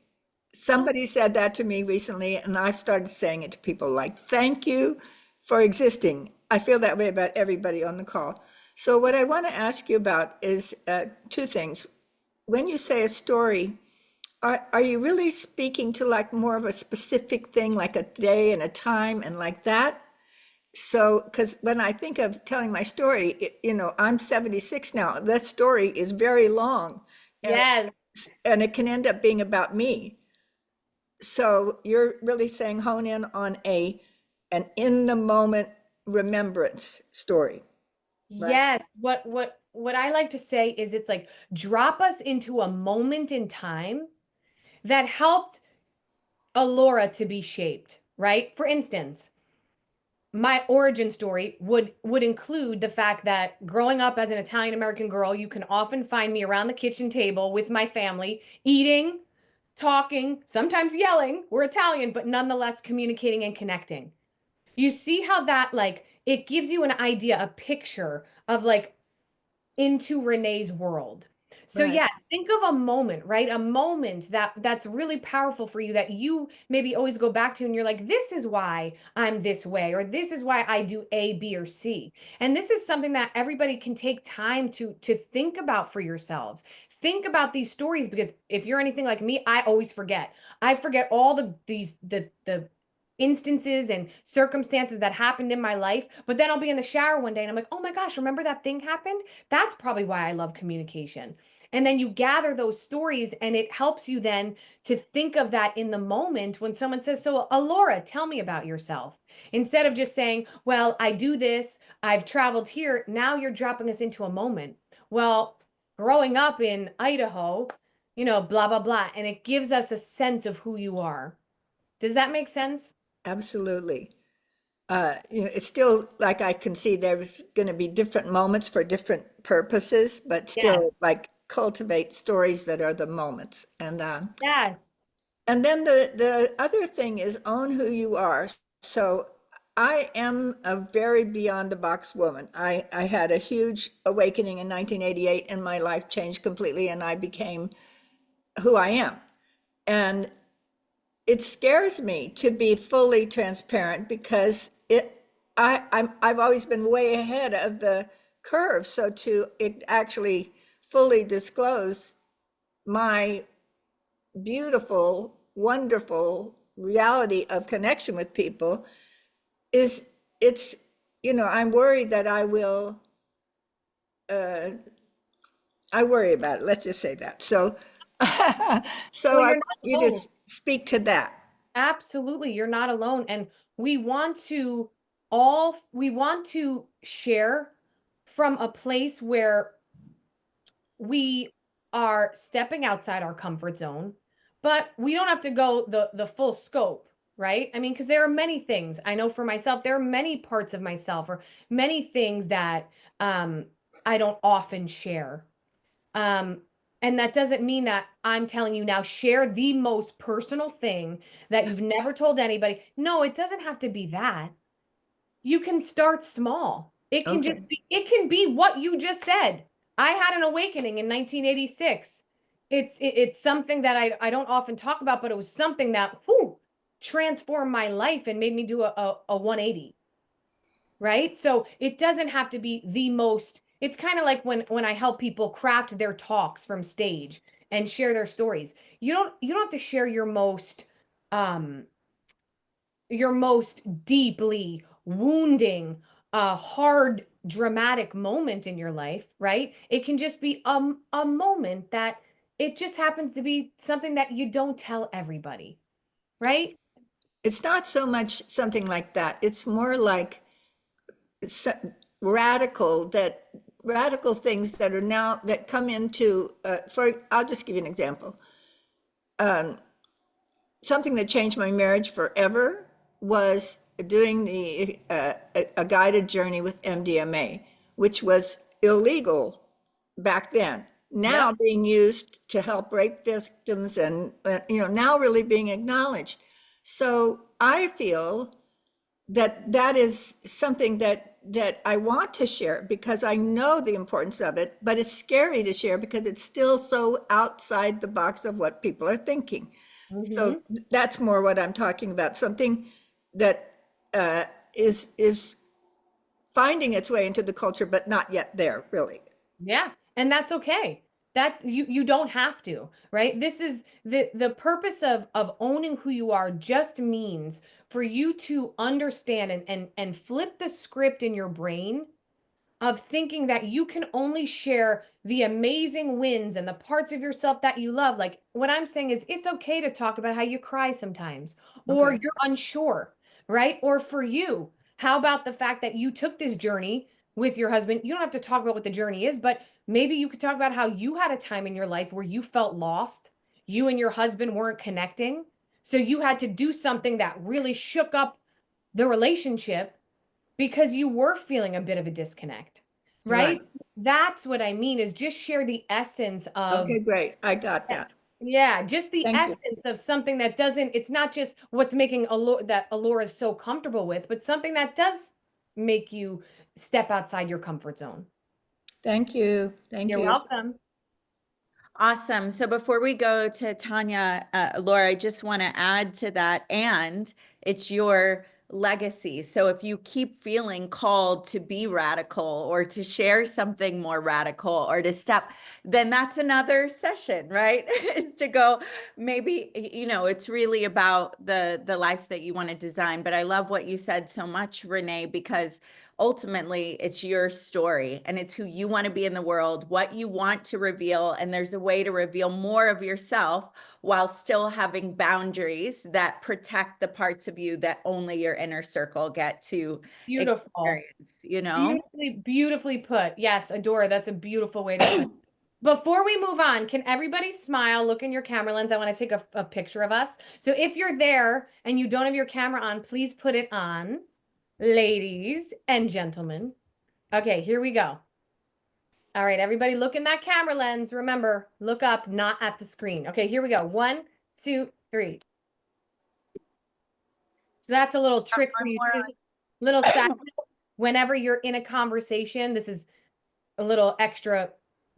Somebody said that to me recently, and I've started saying it to people, like, thank you for existing. I feel that way about everybody on the call. So what I want to ask you about is 2 things. When you say a story, are you really speaking to like more of a specific thing, like a day and a time and like that? So, because when I think of telling my story, I'm 76 now. That story is very long. Yes. And it can end up being about me. So you're really saying hone in on an in the moment remembrance story. Right? Yes. What I like to say is, it's like, drop us into a moment in time that helped Alora to be shaped, right? For instance, my origin story would include the fact that growing up as an Italian American girl, you can often find me around the kitchen table with my family, eating, talking, sometimes yelling. We're Italian, but nonetheless communicating and connecting. You see how that, like, it gives you an idea, a picture of, like, into Renee's world. So Right. yeah, think of a moment, right? A moment that's really powerful for you, that you maybe always go back to, and you're like, this is why I'm this way, or this is why I do A, B, or C. And this is something that everybody can take time to think about for yourselves. Think about these stories, because if you're anything like me, I always forget. I forget all the instances and circumstances that happened in my life, but then I'll be in the shower one day and I'm like, oh my gosh, remember that thing happened? That's probably why I love communication. And then you gather those stories, and it helps you then to think of that in the moment when someone says, so Alora, tell me about yourself. Instead of just saying, well, I do this, I've traveled here. Now you're dropping us into a moment. Well, growing up in Idaho, blah, blah, blah. And it gives us a sense of who you are. Does that make sense? Absolutely. It's still like I can see there's going to be different moments for different purposes, but still like cultivate stories that are the moments. And Yes. And then the other thing is own who you are. So I am a very beyond the box woman. I had a huge awakening in 1988, and my life changed completely, and I became who I am. And it scares me to be fully transparent, because I've always been way ahead of the curve. So to actually fully disclose my beautiful, wonderful reality of connection with people it's, I'm worried that I worry about it. Let's just say that. So, so Well, I you're want not you to alone. speak to that. Absolutely, you're not alone. And we want to share from a place where we are stepping outside our comfort zone, but we don't have to go the full scope, right? I mean, because there are many things I know for myself, there are many parts of myself or many things that I don't often share. Um, and that doesn't mean that I'm telling you now, share the most personal thing that you've never told anybody. No, it doesn't have to be that. You can start small. Okay. It can be what you just said. I had an awakening in 1986. It's something that I don't often talk about, but it was something that transformed my life and made me do a 180. Right? So it doesn't have to be the most. It's kind of like when I help people craft their talks from stage and share their stories. You don't have to share your most deeply wounding, hard, dramatic moment in your life, right? It can just be a moment that it just happens to be something that you don't tell everybody, right? It's not so much something like that. It's more like radical things that are now that come into I'll just give you an example. Something that changed my marriage forever was doing a guided journey with MDMA, which was illegal back then. Now being used to help rape victims and now really being acknowledged. So I feel that is something that I want to share because I know the importance of it, but it's scary to share because it's still so outside the box of what people are thinking. So that's more what I'm talking about, something that is finding its way into the culture, but not yet there, really. Yeah, and that's okay. That you don't have to, right? This is the purpose of owning who you are just means for you to understand and flip the script in your brain of thinking that you can only share the amazing wins and the parts of yourself that you love. Like what I'm saying is it's okay to talk about how you cry sometimes or Okay. you're unsure, right? Or for you, how about the fact that you took this journey with your husband? You don't have to talk about what the journey is, but maybe you could talk about how you had a time in your life where you felt lost. You and your husband weren't connecting. So you had to do something that really shook up the relationship because you were feeling a bit of a disconnect, right? Right. That's what I mean is just share the essence of, Okay, great. I got that. yeah, just the Thank you. essence of something that doesn't, it's not just what's making Allura is so comfortable with, but something that does make you step outside your comfort zone. Thank you. Thank You're you. welcome. Awesome. So before we go to Tanya, Laura, I just want to add to that, and it's your legacy. So if you keep feeling called to be radical or to share something more radical or to step, then that's another session, right? Is to go, maybe, it's really about the life that you want to design. But I love what you said so much, Renee, because ultimately it's your story and it's who you want to be in the world, what you want to reveal. And there's a way to reveal more of yourself while still having boundaries that protect the parts of you that only your inner circle get to Beautiful. experience, Beautifully put. Yes, Adora, that's a beautiful way to put it. Before we move on, can everybody smile, look in your camera lens? I want to take a picture of us. So if you're there and you don't have your camera on, please put it on, ladies and gentlemen. Okay, here we go. All right, everybody look in that camera lens. Remember, look up, not at the screen. Okay, here we go. 1, 2, 3. So that's a little trick for you too. Little side note, whenever you're in a conversation, this is a little extra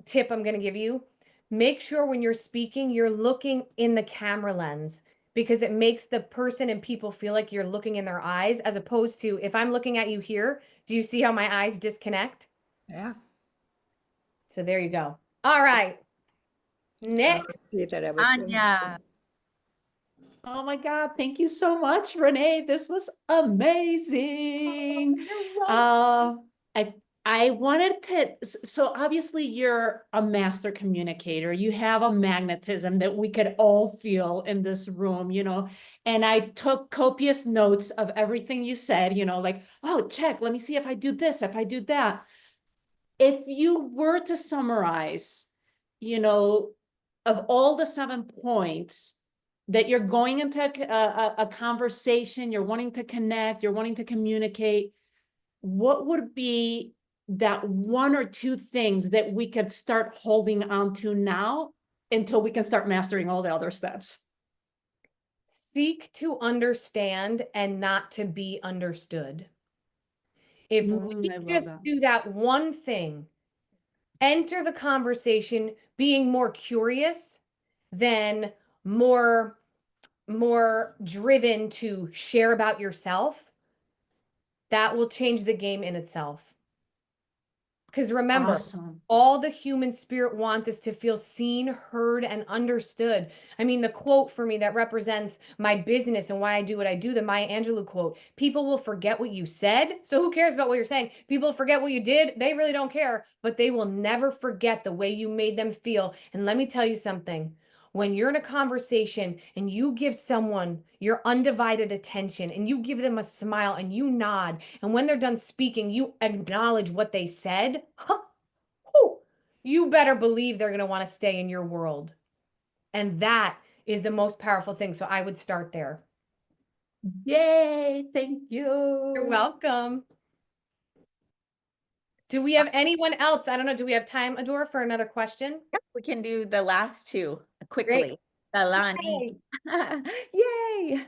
tip I'm going to give you. Make sure when you're speaking, you're looking in the camera lens because it makes the person and people feel like you're looking in their eyes, as opposed to if I'm looking at you here, do you see how my eyes disconnect? Yeah. So there you go. All right. Next. See that I was doing. Anya. Oh my God, thank you so much, Renee. This was amazing. I I wanted to, so obviously you're a master communicator. You have a magnetism that we could all feel in this room, and I took copious notes of everything you said, like, oh, check, let me see if I do this, if I do that. If you were to summarize, of all the 7 points that you're going into a conversation, you're wanting to connect, you're wanting to communicate, what would be that 1 or 2 things that we could start holding on to now until we can start mastering all the other steps? Seek to understand and not to be understood. If we I love just that. do that one thing, enter the conversation being more curious than more driven to share about yourself, that will change the game in itself. Because remember, Awesome. all the human spirit wants is to feel seen, heard, and understood. I mean, the quote for me that represents my business and why I do what I do, the Maya Angelou quote, people will forget what you said. So who cares about what you're saying? People forget what you did. They really don't care, but they will never forget the way you made them feel. And let me tell you something. When you're in a conversation and you give someone your undivided attention and you give them a smile and you nod, and when they're done speaking, you acknowledge what they said, you better believe they're going to want to stay in your world. And that is the most powerful thing. So I would start there. Yay, thank you. You're welcome. Do we have anyone else? I don't know. Do we have time, Adora, for another question? Yep, we can do the last 2 quickly. Great. Salani. Yay.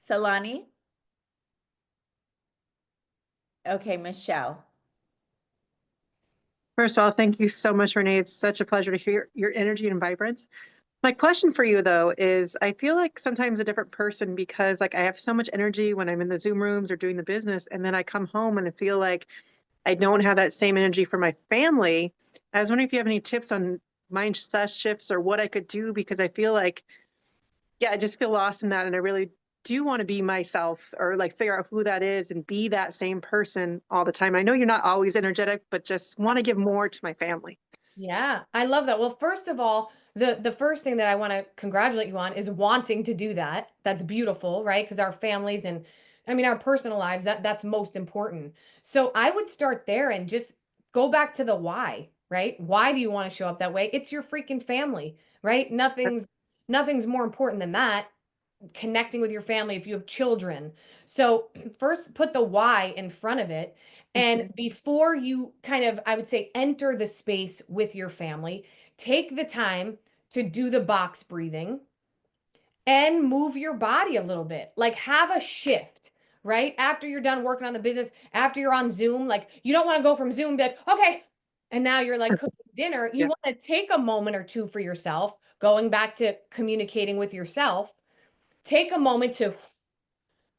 Salani. Okay, Michelle. First of all, thank you so much, Renee. It's such a pleasure to hear your energy and vibrance. My question for you, though, is I feel like sometimes a different person because I have so much energy when I'm in the Zoom rooms or doing the business, and then I come home and I feel like I don't have that same energy for my family. I was wondering if you have any tips on mindset shifts or what I could do, because I feel like, I just feel lost in that. And I really do want to be myself, or figure out who that is and be that same person all the time. I know you're not always energetic, but just want to give more to my family. Yeah, I love that. Well, first of all, the first thing that I want to congratulate you on is wanting to do that. That's beautiful, right? Because our families and our personal lives, that's most important. So I would start there and just go back to the why, right? Why do you want to show up that way? It's your freaking family, right? Nothing's more important than that. Connecting with your family if you have children. So first put the why in front of it. And before you kind of, I would say, enter the space with your family, take the time to do the box breathing and move your body a little bit. Have a shift, right? After you're done working on the business, after you're on Zoom, you don't want to go from Zoom and be like, okay, and now you're cooking dinner. You want to take a moment or 2 for yourself, going back to communicating with yourself. Take a moment to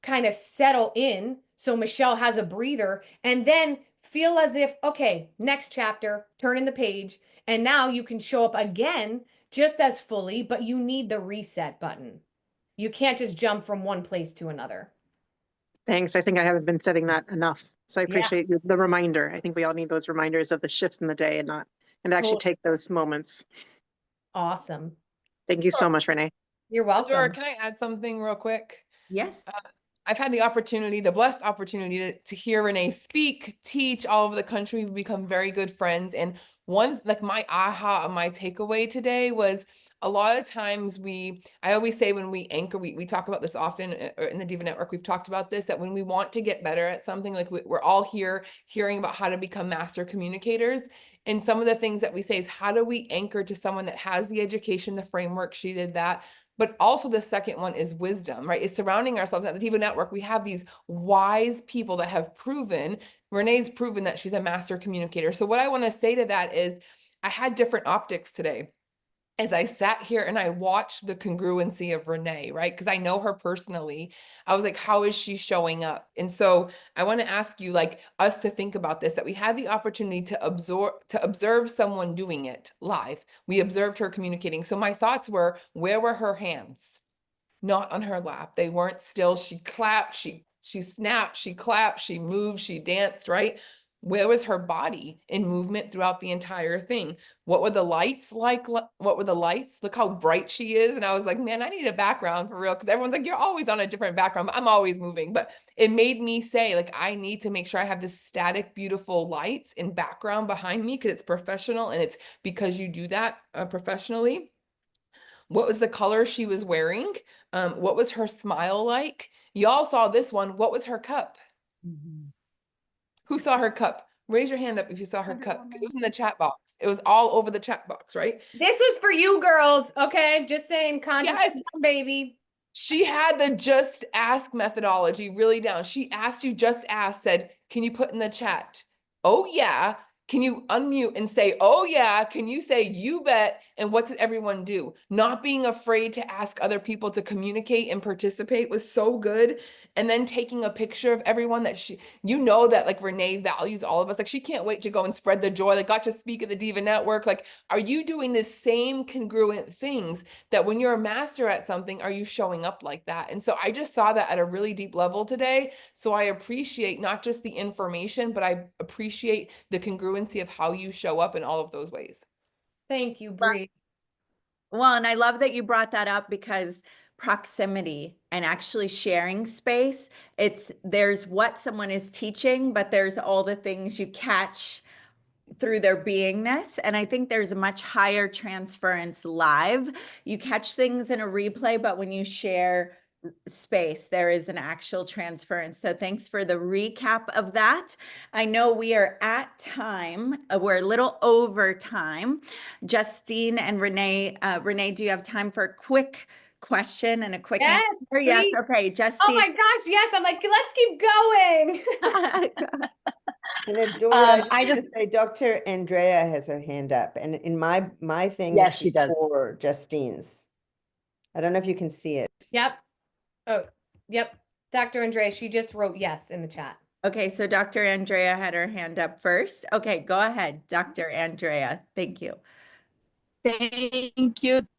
kind of settle in so Michelle has a breather, and then feel as if, okay, next chapter, turn in the page, and now you can show up again just as fully, but you need the reset button. You can't just jump from one place to another. Thanks. I think I haven't been setting that enough. So I appreciate the reminder. I think we all need those reminders of the shifts in the day and actually take those moments. Awesome. Thank you so much, Renee. You're welcome. Adora, can I add something real quick? Yes. I've had the blessed opportunity to hear Renee speak, teach all over the country. We've become very good friends. And one, my aha, my takeaway today was a lot of times I always say when we anchor, we talk about this often in the Diva Network. We've talked about this, that when we want to get better at something, we're all here hearing about how to become master communicators. And some of the things that we say is, how do we anchor to someone that has the education, the framework? She did that. But also the second one is wisdom, right? It's surrounding ourselves. At the Diva Network, we have these wise people that have proven, Renee's proven that she's a master communicator. So what I want to say to that is, I had different optics today. as I sat here and I watched the congruency of Renee, right? Because I know her personally. I was like, how is she showing up? And so I want to ask you, like, us to think about this, that we had the opportunity to observe someone doing it live. We observed her communicating. So my thoughts were, where were her hands? Not on her lap. They weren't still. She clapped, she snapped, she clapped, she moved, she danced, right? Where was her body in movement throughout the entire thing? What were the lights like? What were the lights? Look how bright she is. And I was like, man, I need a background for real. Because everyone's like, you're always on a different background. I'm always moving. But it made me say, like, I need to make sure I have this static, beautiful lights in background behind me because it's professional. And it's because you do that professionally. What was the color she was wearing? What was her smile like? Y'all saw this one. What was her cup? Who saw her cup? Raise your hand up if you saw her cup, because it was in the chat box. It was all over the chat box, right? This was for you girls, okay? Just saying, conscious Yes. baby. She had the just ask methodology really down. She asked you, just ask, said, can you put in the chat? Oh, yeah. Can you unmute and say, oh, yeah? Can you say, you bet? And what did everyone do? Not being afraid to ask other people to communicate and participate was so good. And then taking a picture of everyone that you know that like Renee values all of us. Like she can't wait to go and spread the joy. Like got to speak at the Diva Network. Like, are you doing the same congruent things that when you're a master at something, are you showing up like that? And so I just saw that at a really deep level today. So I appreciate not just the information, but I appreciate the congruency of how you show up in all of those ways. Thank you, Bree. Well, and I love that you brought that up because proximity and actually sharing space, there's what someone is teaching, but there's all the things you catch through their beingness. And I think there's a much higher transference live. You catch things in a replay, but when you share space, there is an actual transference. So thanks for the recap of that. I know we are at time. We're a little over time. Justine and Renee, do you have time for a quick question and a quick Yes, answer? Yes. please. Okay, Justine. Oh my gosh, yes. I'm like, let's keep going. And Dora, I just just say Dr. Andrea has her hand up, and in my thing, Yes, it's she does. before Justine's. I don't know if you can see it. Yep. Oh, yep. Dr. Andrea, she just wrote yes in the chat. Okay, so Dr. Andrea had her hand up first. Okay, go ahead, Dr. Andrea. Thank you.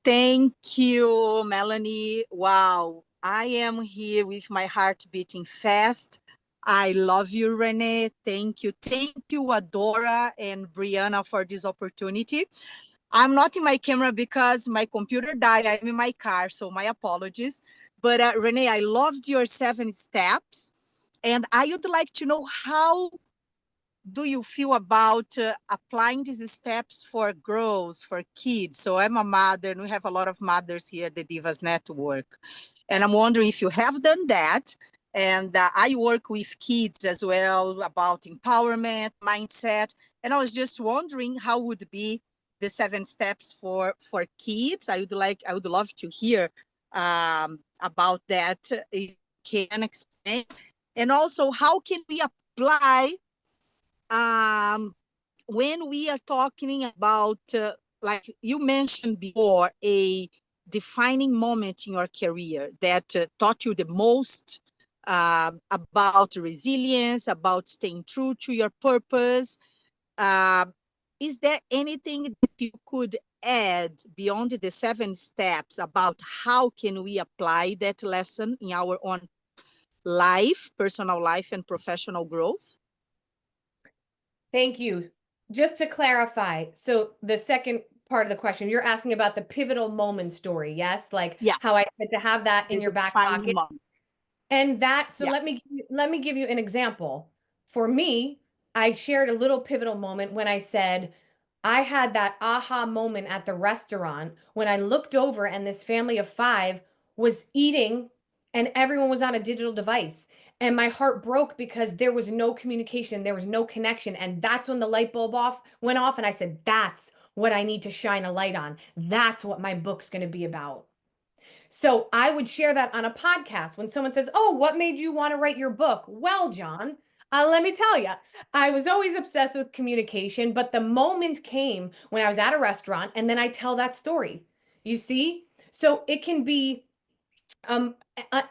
Thank you, Melanie. Wow, I am here with my heart beating fast. I love you, Renee. Thank you, Adora and Brianna for this opportunity. I'm not in my camera because my computer died. I'm in my car, so my apologies. But Renee, I loved your 7 steps, and I would like to know how do you feel about applying these steps for girls, for kids? So I'm a mother, and we have a lot of mothers here at the Divas Network. And I'm wondering if you have done that. And I work with kids as well about empowerment, mindset. And I was just wondering how would be the 7 steps for kids. I would love to hear about that. If you can explain. And also, how can we apply when we are talking about, like you mentioned before, a defining moment in your career that taught you the most about resilience, about staying true to your purpose. Is there anything that you could add beyond the 7 steps about how can we apply that lesson in our own life, personal life and professional growth? Thank you. Just to clarify, so the second part of the question, you're asking about the pivotal moment story, yes? Like how I said to have that in your back pocket. And that, so let me give you an example. For me, I shared a little pivotal moment when I said, I had that aha moment at the restaurant when I looked over and this family of 5 was eating and everyone was on a digital device. And my heart broke because there was no communication, there was no connection. And that's when the light bulb went off. And I said, that's what I need to shine a light on. That's what my book's going to be about. So I would share that on a podcast when someone says, oh, what made you want to write your book? Well, John, Let me tell you, I was always obsessed with communication, but the moment came when I was at a restaurant and then I tell that story. You see? So it can be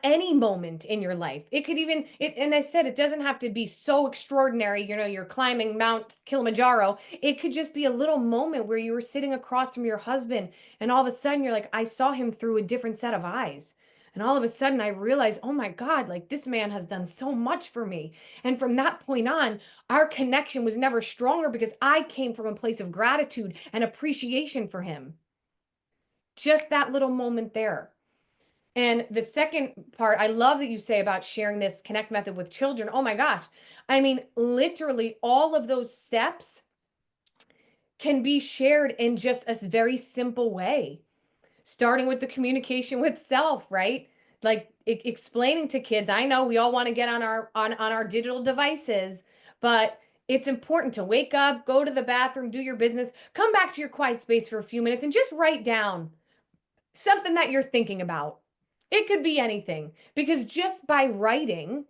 any moment in your life. It could even and I said it doesn't have to be so extraordinary, you know, you're climbing Mount Kilimanjaro. It could just be a little moment where you were sitting across from your husband and all of a sudden you're like, I saw him through a different set of eyes. And all of a sudden I realized, oh my God, like this man has done so much for me. And from that point on, our connection was never stronger because I came from a place of gratitude and appreciation for him. Just that little moment there. And the second part, I love that you say about sharing this connect method with children. Oh my gosh. I mean, literally all of those steps can be shared in just a very simple way, starting with the communication with self, right? Like explaining to kids, I know we all want to get on our digital devices, but it's important to wake up, go to the bathroom, do your business, come back to your quiet space for a few minutes and just write down something that you're thinking about. It could be anything because just by writing,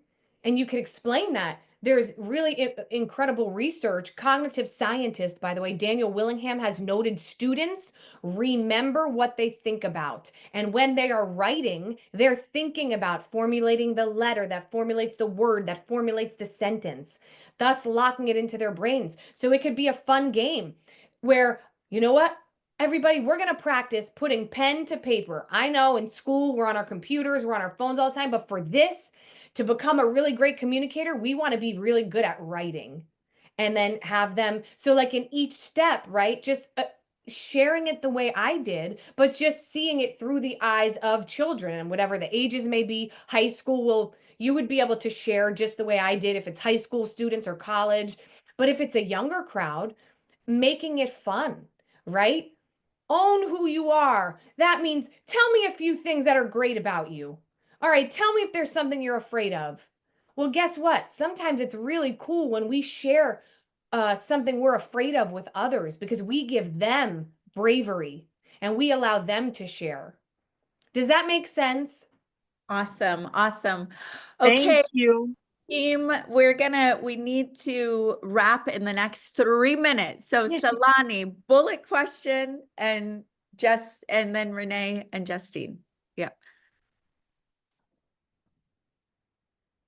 and you could explain that, there's really incredible research. Cognitive scientist, by the way, Daniel Willingham has noted students remember what they think about. And when they are writing, they're thinking about formulating the letter that formulates the word, that formulates the sentence, thus locking it into their brains. So it could be a fun game where, you know what? Everybody, we're going to practice putting pen to paper. I know in school, we're on our computers, we're on our phones all the time. But for this, to become a really great communicator, we want to be really good at writing and then have them. So, like in each step, right? Just sharing it the way I did, but just seeing it through the eyes of children and whatever the ages may be. High school you would be able to share just the way I did if it's high school students or college. But if it's a younger crowd, making it fun, right? Own who you are. That means tell me a few things that are great about you. All right, tell me if there's something you're afraid of. Well, guess what? Sometimes it's really cool when we share something we're afraid of with others because we give them bravery and we allow them to share. Does that make sense? Awesome. Awesome. Thank Okay. you. Team, we need to wrap in the next 3 minutes. So Salani, bullet question and then Renee and Justine. Yeah.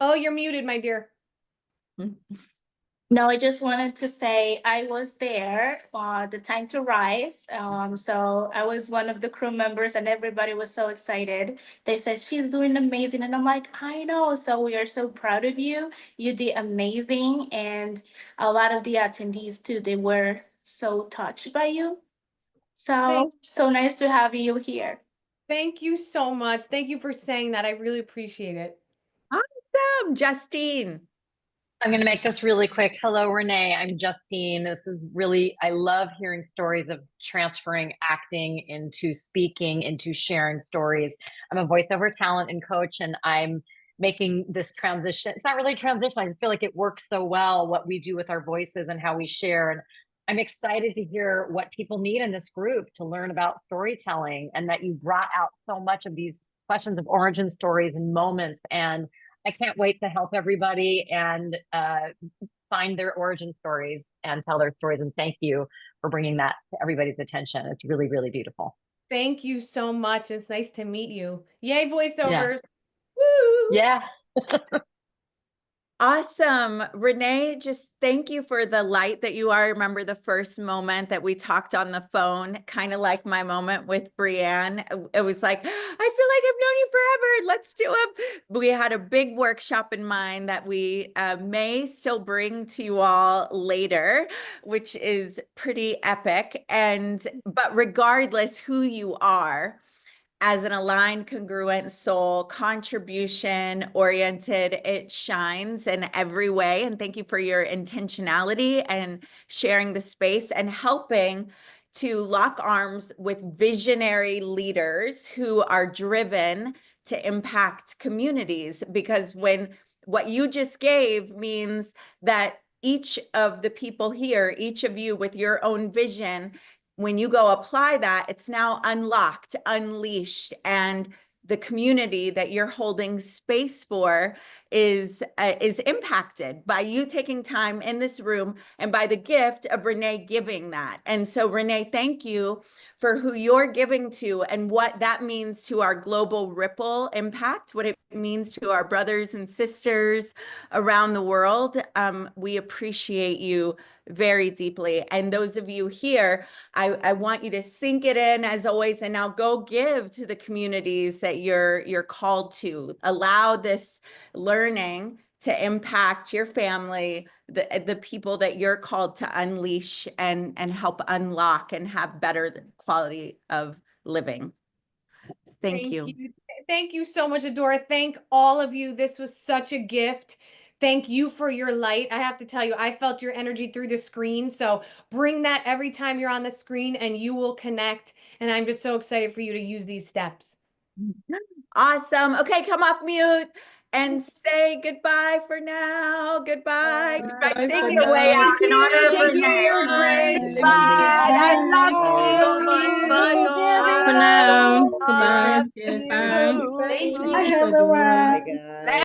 Oh, you're muted, my dear. No, I just wanted to say I was there the time to rise. So I was one of the crew members and everybody was so excited. They said she's doing amazing. And I'm like, I know. So we are so proud of you. You did amazing. And a lot of the attendees too, they were so touched by you. So nice to have you here. Thank you so much. Thank you for saying that. I really appreciate it. Awesome. Justine. I'm going to make this really quick. Hello, Renee. I'm Justine. This is really, I love hearing stories of transferring acting into speaking, into sharing stories. I'm a voiceover talent and coach, and I'm making this transition. It's not really a transition. I feel like it works so well, what we do with our voices and how we share. And I'm excited to hear what people need in this group to learn about storytelling, and that you brought out so much of these questions of origin stories and moments. And I can't wait to help everybody and find their origin stories and tell their stories. And thank you for bringing that to everybody's attention. It's really, really beautiful. Thank you so much. It's nice to meet you. Yay, voiceovers. Yeah. Woo! Yeah. Awesome. Renee, just thank you for the light that you are. I remember the first moment that we talked on the phone, kind of like my moment with Brianne. It was like, I feel like I've known you forever. Let's do it. We had a big workshop in mind that we may still bring to you all later, which is pretty epic. But regardless who you are, as an aligned, congruent soul, contribution oriented, it shines in every way. And thank you for your intentionality and sharing the space and helping to lock arms with visionary leaders who are driven to impact communities. Because what you just gave means that each of the people here, each of you with your own vision, when you go apply that, it's now unlocked, unleashed, and the community that you're holding space for is impacted by you taking time in this room and by the gift of Renee giving that. And so Renee, thank you for who you're giving to and what that means to our global ripple impact, what it means to our brothers and sisters around the world. We appreciate you very deeply. And those of you here, I want you to sink it in as always, and now go give to the communities that you're called to. Allow this learning to impact your family, the people that you're called to unleash and help unlock and have better quality of living. Thank you. Thank you so much, Adora. Thank all of you. This was such a gift. Thank you for your light. I have to tell you, I felt your energy through the screen. So bring that every time you're on the screen and you will connect. And I'm just so excited for you to use these steps. Awesome. Okay, come off mute and say goodbye for now. Goodbye. Goodbye. Sing your way out in honor of Renee. You're great. Bye. I love so much. Bye, you. y'all. For now. Goodbye. Yes, Bye. everybody. Bye, everyone. Oh my God.